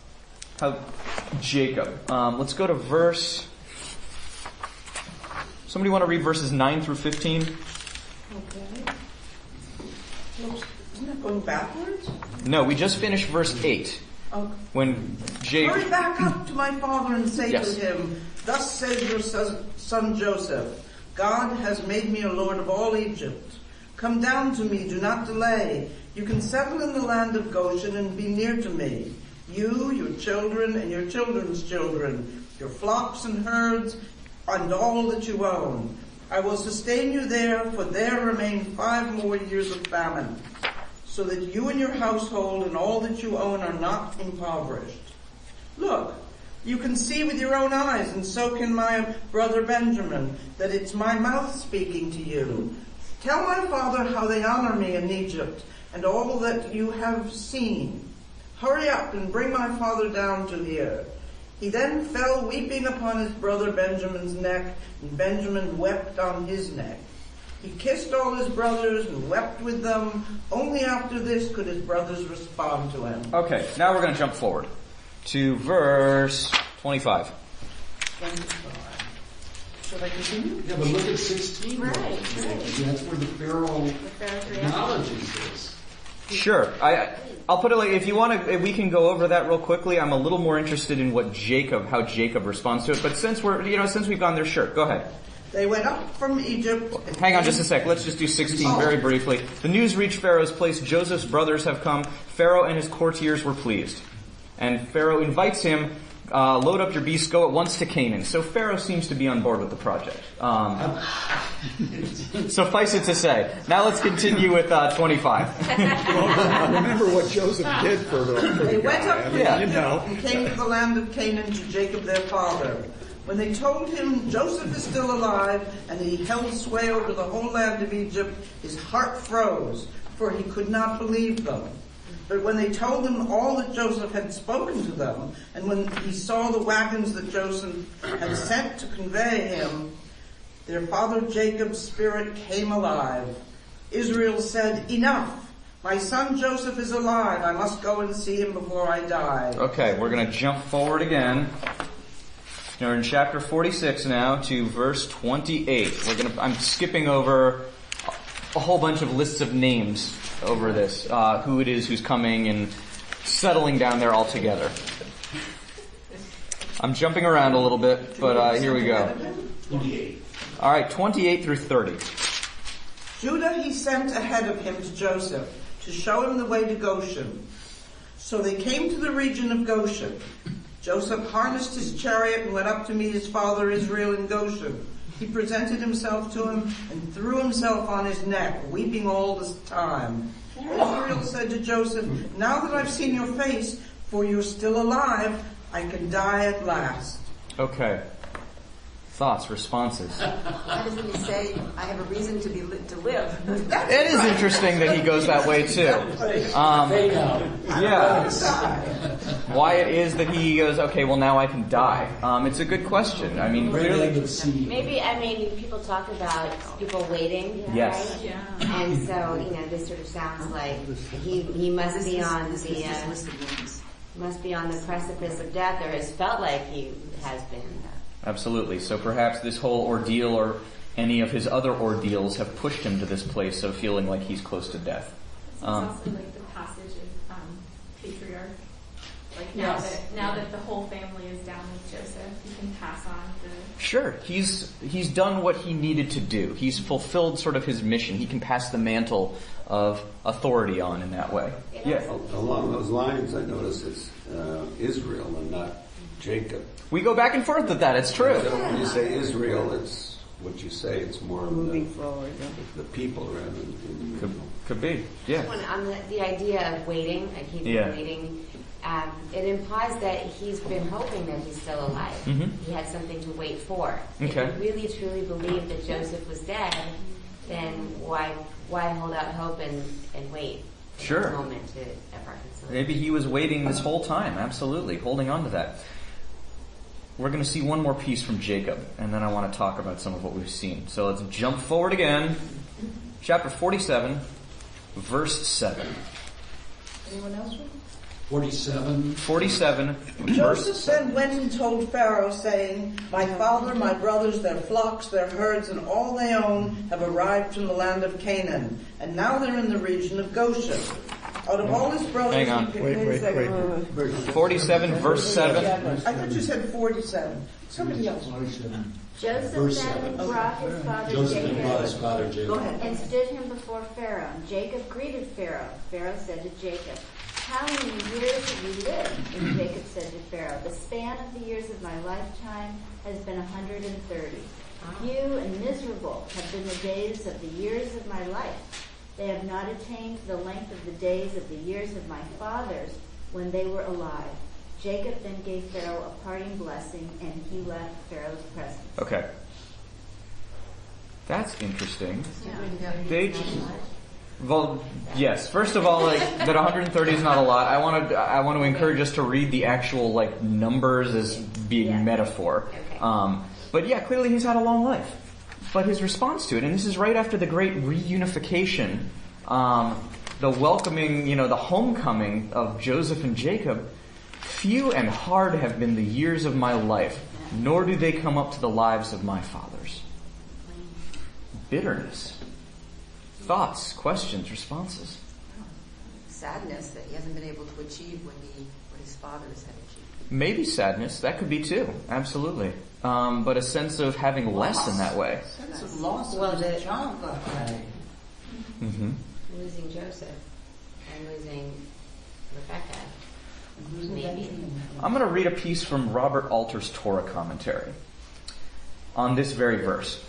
[SPEAKER 1] Jacob. Let's go to verse... Somebody want to read verses 9 through 15?
[SPEAKER 3] Okay. Isn't that going backwards?
[SPEAKER 1] No, we just finished verse 8.
[SPEAKER 3] Okay.
[SPEAKER 1] When Jacob...
[SPEAKER 3] Hurry back up to my father and say
[SPEAKER 1] Yes.
[SPEAKER 3] to him, Thus says your son Joseph, God has made me a lord of all Egypt. Come down to me, do not delay. You can settle in the land of Goshen and be near to me. You, your children, and your children's children, your flocks and herds, and all that you own. I will sustain you there, for there remain 5 more years of famine, so that you and your household and all that you own are not impoverished. Look, you can see with your own eyes, and so can my brother Benjamin, that it's my mouth speaking to you. Tell my father how they honor me in Egypt, and all that you have seen. Hurry up and bring my father down to here. He then fell weeping upon his brother Benjamin's neck, and Benjamin wept on his neck. He kissed all his brothers and wept with them. Only after this could his brothers respond to him.
[SPEAKER 1] Okay, now we're going to jump forward to verse 25.
[SPEAKER 3] 25. Should I continue?
[SPEAKER 4] Yeah, but look at 16.
[SPEAKER 2] Right.
[SPEAKER 4] That's where the Pharaoh acknowledges this.
[SPEAKER 1] Sure. I'll put it like, if you want to, we can go over that real quickly. I'm a little more interested in how Jacob responds to it. But since we've gone there, sure, go ahead.
[SPEAKER 3] They went up from Egypt.
[SPEAKER 1] Hang on just a sec. Let's just do 16 very briefly. The news reached Pharaoh's place. Joseph's brothers have come. Pharaoh and his courtiers were pleased. And Pharaoh invites him, load up your beasts, go at once to Canaan. So Pharaoh seems to be on board with the project. Suffice it to say. Now let's continue with 25.
[SPEAKER 7] Remember what Joseph did for the
[SPEAKER 3] They went
[SPEAKER 7] guy.
[SPEAKER 3] up from Egypt and came to the land of Canaan to Jacob their father. When they told him Joseph is still alive and he held sway over the whole land of Egypt, his heart froze, for he could not believe them. But when they told him all that Joseph had spoken to them, and when he saw the wagons that Joseph had sent to convey him, their father Jacob's spirit came alive. Israel said, Enough! My son Joseph is alive. I must go and see him before I die.
[SPEAKER 1] Okay, we're going to jump forward again. We're in chapter 46 now to verse 28. I'm skipping over a whole bunch of lists of names over this, who it is who's coming and settling down there all together. I'm jumping around a little bit, but here we go.
[SPEAKER 4] 28.
[SPEAKER 1] All right, 28 through 30.
[SPEAKER 3] Judah he sent ahead of him to Joseph to show him the way to Goshen. So they came to the region of Goshen. Joseph harnessed his chariot and went up to meet his father Israel in Goshen. He presented himself to him and threw himself on his neck, weeping all the time. Israel said to Joseph, "Now that I've seen your face, for you're still alive, I can die at last."
[SPEAKER 1] Okay. Thoughts, responses.
[SPEAKER 11] Why doesn't he say, "I have a reason to live"?
[SPEAKER 1] It is interesting that he goes that way too. Yeah. Why it is that he goes, okay, well now I can die. It's a good question. I mean, clearly.
[SPEAKER 12] Maybe, people talk about people waiting,
[SPEAKER 1] yes.
[SPEAKER 12] Right? Yeah. And so, this sort of sounds like he must be on the precipice of death, or has felt like he has been.
[SPEAKER 1] Absolutely. So perhaps this whole ordeal or any of his other ordeals have pushed him to this place of feeling like he's close to death.
[SPEAKER 9] It's also like the passage of patriarch. Like now that the whole family is down with Joseph, he can pass on the...
[SPEAKER 1] Sure. He's done what he needed to do. He's fulfilled sort of his mission. He can pass the mantle of authority on in that way.
[SPEAKER 6] Yeah. Along those lines, I notice it's Israel and not Jacob.
[SPEAKER 1] We go back and forth with that. It's true.
[SPEAKER 6] So when you say Israel, it's what you say. It's more
[SPEAKER 10] moving forward.
[SPEAKER 6] The people rather than
[SPEAKER 1] could be. Yeah.
[SPEAKER 12] On the idea of waiting, like he's been waiting, it implies that he's been hoping that he's still alive. Mm-hmm. He had something to wait for.
[SPEAKER 1] Okay.
[SPEAKER 12] If he really truly believed that Joseph was dead, then why hold out hope and wait?
[SPEAKER 1] Sure.
[SPEAKER 12] A moment to have reconciliation.
[SPEAKER 1] Maybe he was waiting this whole time. Absolutely, holding on to that. We're going to see one more piece from Jacob, and then I want to talk about some of what we've seen. So let's jump forward again. Chapter 47, verse 7.
[SPEAKER 3] Anyone else read?
[SPEAKER 4] 47.
[SPEAKER 1] 47,
[SPEAKER 3] Joseph then went and told Pharaoh, saying, "My father, my brothers, their flocks, their herds, and all they own have arrived from the land of Canaan, and now they're in the region of Goshen." Out of all his brothers...
[SPEAKER 1] Hang on.
[SPEAKER 7] Wait.
[SPEAKER 1] 47, verse 7.
[SPEAKER 3] I thought you said 47. Somebody else.
[SPEAKER 2] Joseph then brought his father Jacob
[SPEAKER 3] Go ahead.
[SPEAKER 2] and stood him before Pharaoh. And Jacob greeted Pharaoh. Pharaoh said to Jacob, "How many years have you lived?" And Jacob said to Pharaoh, "The span of the years of my lifetime has been 130. Few and miserable have been the days of the years of my life. They have not attained the length of the days of the years of my fathers when they were alive." Jacob then gave Pharaoh a parting blessing, and he left Pharaoh's presence.
[SPEAKER 1] Okay. That's interesting. Well, yes. First of all, that 130 is not a lot. I want to encourage us to read the actual numbers as being metaphor.
[SPEAKER 12] Okay.
[SPEAKER 1] But yeah, clearly he's had a long life. But his response to it, and this is right after the great reunification, the welcoming, the homecoming of Joseph and Jacob, "Few and hard have been the years of my life, nor do they come up to the lives of my fathers." Bitterness. Thoughts, questions, responses.
[SPEAKER 11] Sadness that he hasn't been able to achieve what his fathers had achieved.
[SPEAKER 1] Maybe sadness. That could be too. Absolutely. But a sense of having less in that way.
[SPEAKER 3] Sense of loss
[SPEAKER 12] Well,
[SPEAKER 3] of
[SPEAKER 12] the-
[SPEAKER 3] John got married.
[SPEAKER 1] Mm-hmm.
[SPEAKER 12] Losing Joseph and losing Rebecca. Maybe.
[SPEAKER 1] I'm going to read a piece from Robert Alter's Torah commentary on this very verse.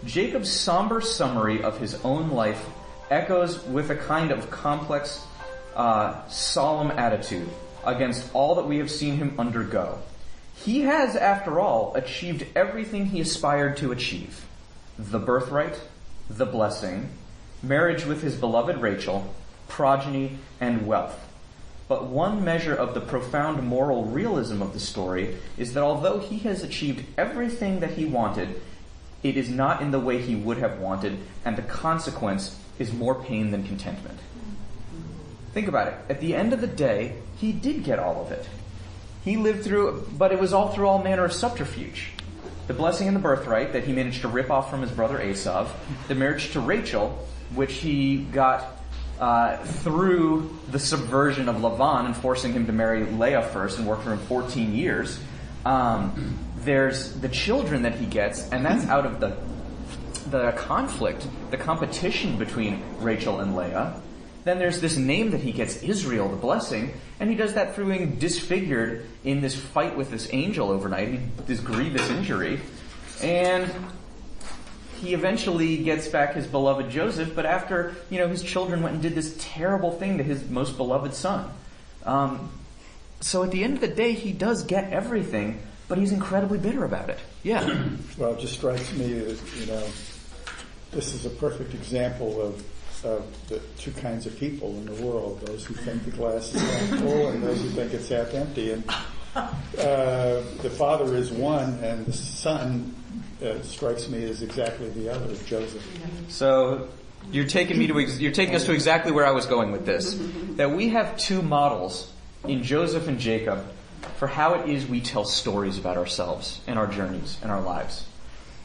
[SPEAKER 1] Jacob's somber summary of his own life echoes with a kind of complex, solemn attitude against all that we have seen him undergo. He has, after all, achieved everything he aspired to achieve. The birthright, the blessing, marriage with his beloved Rachel, progeny, and wealth. But one measure of the profound moral realism of the story is that although he has achieved everything that he wanted, it is not in the way he would have wanted, and the consequence is more pain than contentment. Think about it. At the end of the day, he did get all of it. He lived through, but it was all through all manner of subterfuge. The blessing and the birthright that he managed to rip off from his brother Esau, the marriage to Rachel, which he got through the subversion of Lavan and forcing him to marry Leah first and work for him 14 years. there's the children that he gets, and that's out of the conflict, the competition between Rachel and Leah. Then there's this name that he gets, Israel, the blessing, and he does that through being disfigured in this fight with this angel overnight, this grievous injury, and he eventually gets back his beloved Joseph, but after, his children went and did this terrible thing to his most beloved son. So at the end of the day, he does get everything, but he's incredibly bitter about it. Yeah.
[SPEAKER 7] Well, it just strikes me as, this is a perfect example of the two kinds of people in the world, those who think the glass is half full and those who think it's half empty. And the father is one, and the son strikes me as exactly the other, Joseph.
[SPEAKER 1] So you're taking us to exactly where I was going with this. That we have two models in Joseph and Jacob for how it is we tell stories about ourselves and our journeys and our lives.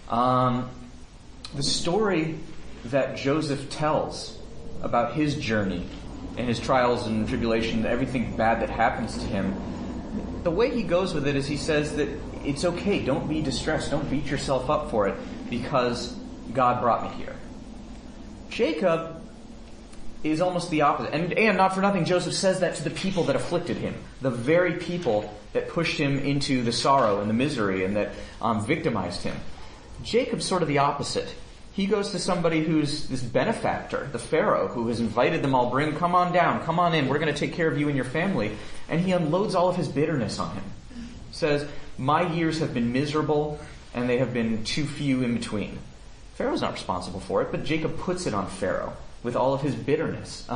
[SPEAKER 1] The story that Joseph tells about his journey and his trials and tribulation, everything bad that happens to him, the way he goes with it is he says that it's okay, don't be distressed, don't beat yourself up for it, because God brought me here. Jacob is almost the opposite. And not for nothing, Joseph says that to the people that afflicted him, the very people that pushed him into the sorrow and the misery and that victimized him. Jacob's sort of the opposite. He goes to somebody who's this benefactor, the Pharaoh, who has invited them all, come on down, come on in, we're going to take care of you and your family. And he unloads all of his bitterness on him. Says, my years have been miserable, and they have been too few in between. Pharaoh's not responsible for it, but Jacob puts it on Pharaoh with all of his bitterness.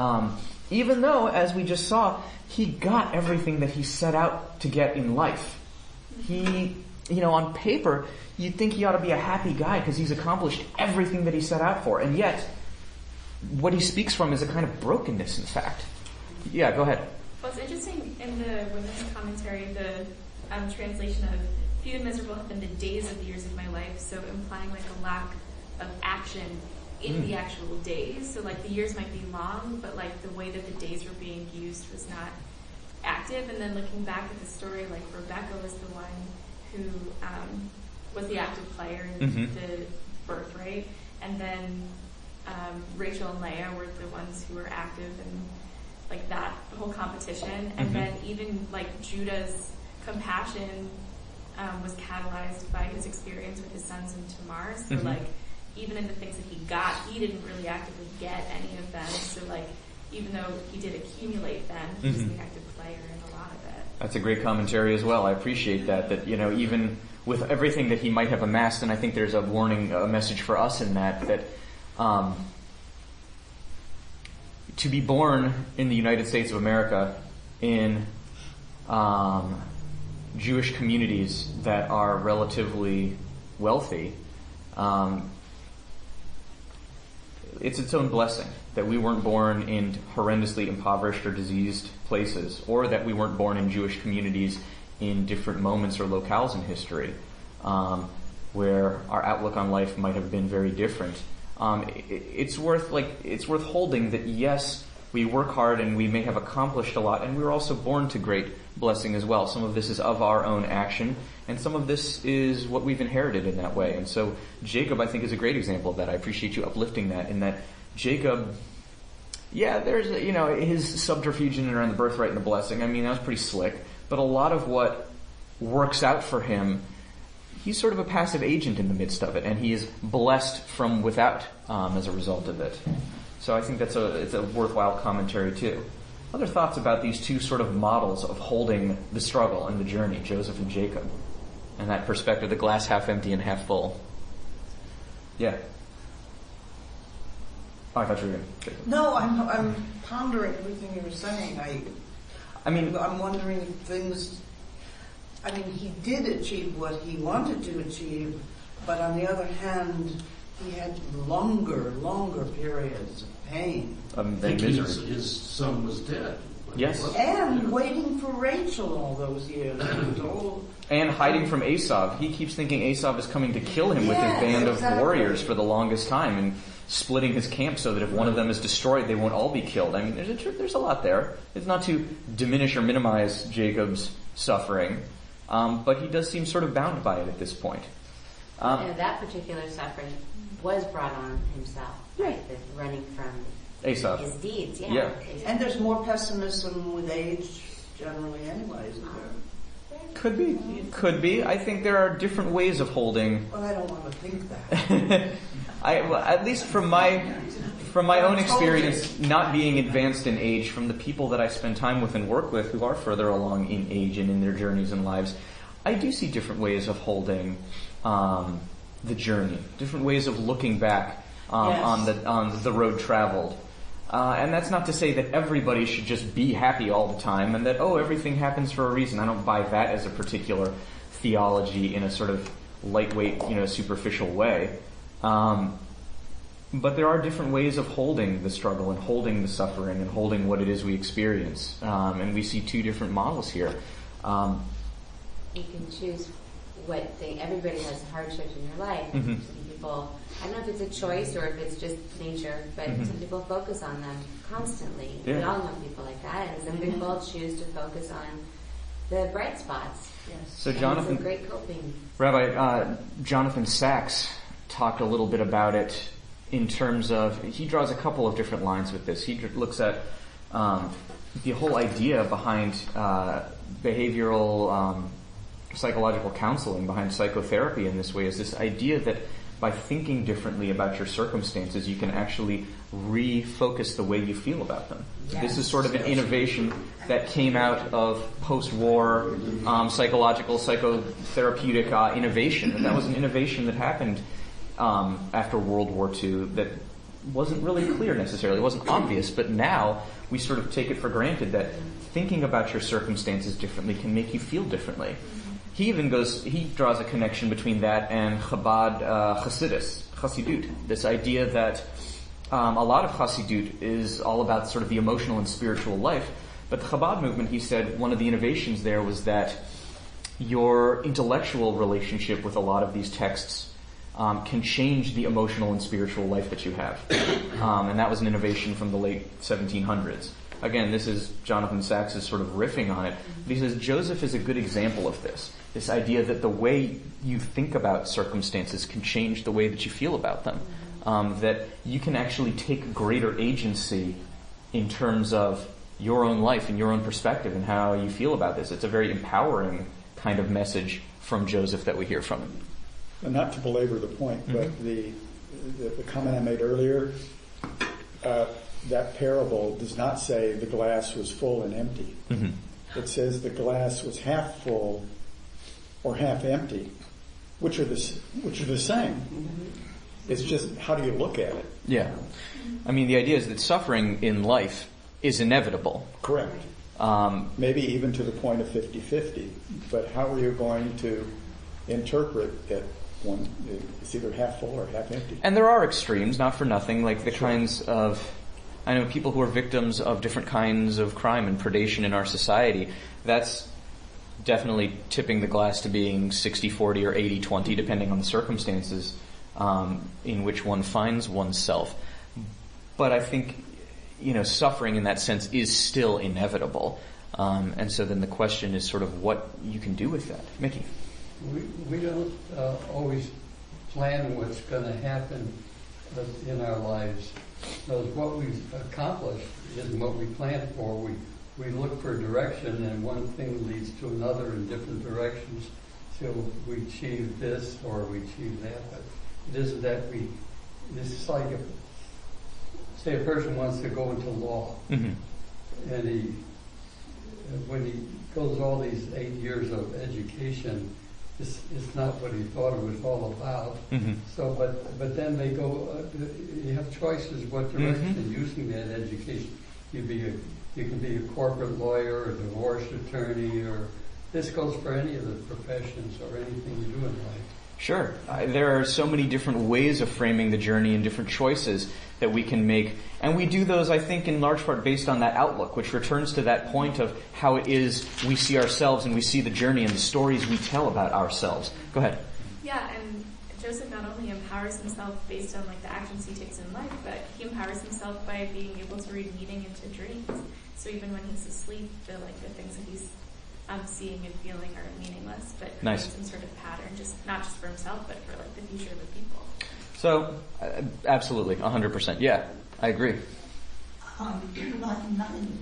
[SPEAKER 1] Even though, as we just saw, he got everything that he set out to get in life. He, on paper, you'd think he ought to be a happy guy because he's accomplished everything that he set out for. And yet, what he speaks from is a kind of brokenness, in fact. Yeah, go ahead.
[SPEAKER 9] Well, it's interesting in the women's commentary, the translation of few and miserable have been the days of the years of my life, so implying like a lack of action in the actual days. So like the years might be long, but like the way that the days were being used was not active. And then looking back at the story, like Rebecca was the one who was the active player in the birthright, and then Rachel and Leah were the ones who were active in like that whole competition. And then even like Judah's compassion was catalyzed by his experience with his sons in Tamar. So like even in the things that he got, he didn't really actively get any of them. So like even though he did accumulate them, he was the active player in a lot of it.
[SPEAKER 1] That's a great commentary as well. I appreciate that even with everything that he might have amassed, and I think there's a warning, a message for us in that to be born in the United States of America in Jewish communities that are relatively wealthy, it's its own blessing that we weren't born in horrendously impoverished or diseased places, or that we weren't born in Jewish communities in different moments or locales in history, where our outlook on life might have been very different. It's worth holding that yes, we work hard and we may have accomplished a lot, and we were also born to great blessing as well. Some of this is of our own action, and some of this is what we've inherited in that way. And so Jacob, I think, is a great example of that. I appreciate you uplifting that, in that Jacob, there's, his subterfuge in and around the birthright and the blessing. I mean, that was pretty slick. But a lot of what works out for him, he's sort of a passive agent in the midst of it, and he is blessed from without as a result of it. So I think it's a worthwhile commentary too. Other thoughts about these two sort of models of holding the struggle and the journey, Joseph and Jacob, and that perspective, the glass half empty and half full. Yeah. Oh, I thought you were going to.
[SPEAKER 3] No, I'm pondering everything you were saying. I'm wondering if things. I mean, he did achieve what he wanted to achieve, but on the other hand, he had longer periods of pain.
[SPEAKER 4] His son was dead.
[SPEAKER 1] Yes.
[SPEAKER 3] And waiting for Rachel all those years.
[SPEAKER 1] And hiding from Esau. He keeps thinking Esau is coming to kill him with his band of warriors for the longest time, and splitting his camp so that if one of them is destroyed, they won't all be killed. I mean, there's a lot there. It's not to diminish or minimize Jacob's suffering, but he does seem sort of bound by it at this point.
[SPEAKER 12] That particular suffering was brought on himself, right? The running from
[SPEAKER 1] Esau.
[SPEAKER 12] his deeds,
[SPEAKER 1] Yeah.
[SPEAKER 3] And there's more pessimism with age generally anyway, isn't there?
[SPEAKER 1] Could be. I think there are different ways of holding.
[SPEAKER 3] Well, I don't want to think that.
[SPEAKER 1] At least from my own experience, not being advanced in age, from the people that I spend time with and work with who are further along in age and in their journeys and lives, I do see different ways of holding the journey, different ways of looking back on the road traveled. And that's not to say that everybody should just be happy all the time and that, everything happens for a reason. I don't buy that as a particular theology in a sort of lightweight, superficial way. But there are different ways of holding the struggle and holding the suffering and holding what it is we experience. And we see two different models here.
[SPEAKER 12] You can choose everybody has hardships in your life.
[SPEAKER 1] Mm-hmm.
[SPEAKER 12] Some people, I don't know if it's a choice or if it's just nature, but some people focus on them constantly.
[SPEAKER 1] Yeah.
[SPEAKER 12] We all know people like that, and some people choose to focus on the bright spots.
[SPEAKER 1] Yes. So
[SPEAKER 12] Jonathan, it's a great coping.
[SPEAKER 1] Rabbi Jonathan Sachs talked a little bit about it in terms of, he draws a couple of different lines with this. He looks at the whole idea behind behavioral psychological counseling, behind psychotherapy in this way, is this idea that by thinking differently about your circumstances, you can actually refocus the way you feel about them. Yes. This is sort of an innovation that came out of post-war psychological, psychotherapeutic innovation. And that was an innovation that happened after World War II that wasn't really clear necessarily, it wasn't obvious, but now we sort of take it for granted that thinking about your circumstances differently can make you feel differently. He draws a connection between that and Chabad Chassidut, this idea that a lot of Chassidut is all about sort of the emotional and spiritual life, but the Chabad movement, he said, one of the innovations there was that your intellectual relationship with a lot of these texts can change the emotional and spiritual life that you have. And that was an innovation from the late 1700s. Again, this is Jonathan Sachs' sort of riffing on it. But he says Joseph is a good example of this. This idea that the way you think about circumstances can change the way that you feel about them. That you can actually take greater agency in terms of your own life and your own perspective and how you feel about this. It's a very empowering kind of message from Joseph that we hear from him.
[SPEAKER 7] And not to belabor the point, but the comment I made earlier, that parable does not say the glass was full and empty. Mm-hmm. It says the glass was half full or half empty, which are the same. Mm-hmm. It's just how do you look at it?
[SPEAKER 1] Yeah. I mean, the idea is that suffering in life is inevitable.
[SPEAKER 7] Correct. Maybe even to the point of 50-50. But how are you going to interpret that one is either half full or half empty?
[SPEAKER 1] And there are extremes, not for nothing, like the kinds of, I know people who are victims of different kinds of crime and predation in our society. That's definitely tipping the glass to being 60-40 or 80-20, depending on the circumstances in which one finds oneself. But I think, suffering in that sense is still inevitable. And so then the question is sort of what you can do with that. Mickey?
[SPEAKER 5] We don't always plan what's going to happen in our lives. Because what we've accomplished isn't what we planned for. We look for direction, and one thing leads to another in different directions. So we achieve this or we achieve that. But it isn't that this is like say a person wants to go into law, and when he goes all these 8 years of education, it's not what he thought it was all about. Mm-hmm. So, but then they go. You have choices what direction using that education. You can be a corporate lawyer, a divorce attorney, or this goes for any of the professions or anything you do in life.
[SPEAKER 1] Sure. There are so many different ways of framing the journey and different choices that we can make. And we do those, I think, in large part based on that outlook, which returns to that point of how it is we see ourselves and we see the journey and the stories we tell about ourselves. Go ahead.
[SPEAKER 9] Yeah, and Joseph not only empowers himself based on the actions he takes in life, but he empowers himself by being able to read meaning into dreams. So even when he's asleep, the things that he's seeing and feeling are meaningless, but
[SPEAKER 1] Nice.
[SPEAKER 9] create some sort of pattern, not just for himself, but for like the future of the people.
[SPEAKER 1] So, absolutely, 100%. Yeah, I agree.
[SPEAKER 13] Nothing,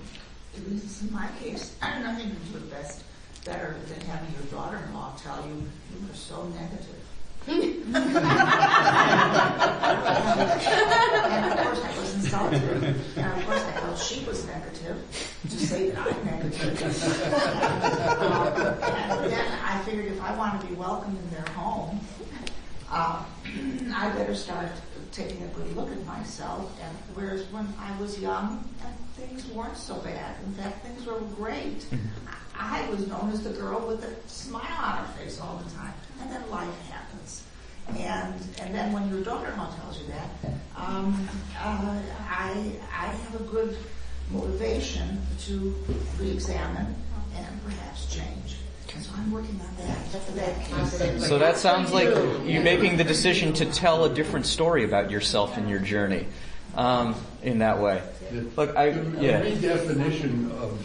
[SPEAKER 13] at least in my case, nothing is the best, better than having your daughter-in-law tell you you were so negative. And of course I was insulted. And of course I felt she was negative to say that I'm negative. And then I figured if I want to be welcome in their home, I better start taking a good look at myself. And whereas when I was young, things weren't so bad. In fact, things were great. I was known as the girl with a smile on her face all the time. And then life happens. And then when your daughter-in-law tells you that, I have a good motivation to re-examine and perhaps change. So I'm working on that.
[SPEAKER 1] So that sounds like you making the decision to tell a different story about yourself and your journey in that way. Look,
[SPEAKER 4] The redefinition of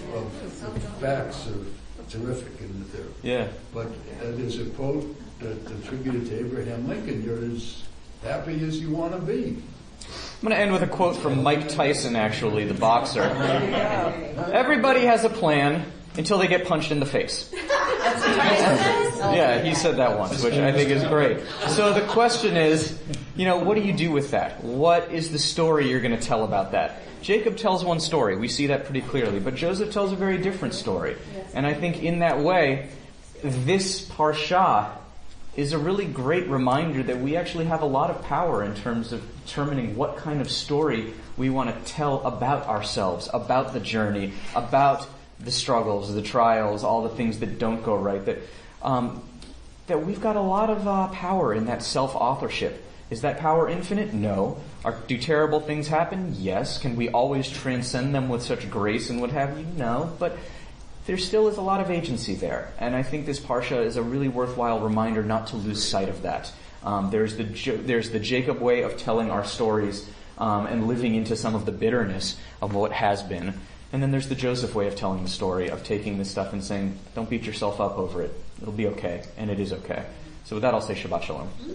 [SPEAKER 4] facts are terrific in there.
[SPEAKER 1] Yeah.
[SPEAKER 4] But there's a quote that attributed to Abraham Lincoln, you're as happy as you want to be.
[SPEAKER 1] I'm going to end with a quote from Mike Tyson, actually, the boxer. Everybody has a plan until they get punched in the face. Yeah, he said that once, which I think is great. So the question is, what do you do with that? What is the story you're going to tell about that? Jacob tells one story. We see that pretty clearly. But Joseph tells a very different story. And I think in that way, this parsha is a really great reminder that we actually have a lot of power in terms of determining what kind of story we want to tell about ourselves, about the journey, about the struggles, the trials, all the things that don't go right. That we've got a lot of power in that self-authorship. Is that power infinite? No. Do terrible things happen? Yes. Can we always transcend them with such grace and what have you? No. But there still is a lot of agency there. And I think this parsha is a really worthwhile reminder not to lose sight of that. There's the Jacob way of telling our stories and living into some of the bitterness of what has been. And then there's the Joseph way of telling the story, of taking this stuff and saying, don't beat yourself up over it. It'll be okay. And it is okay. So with that, I'll say Shabbat Shalom.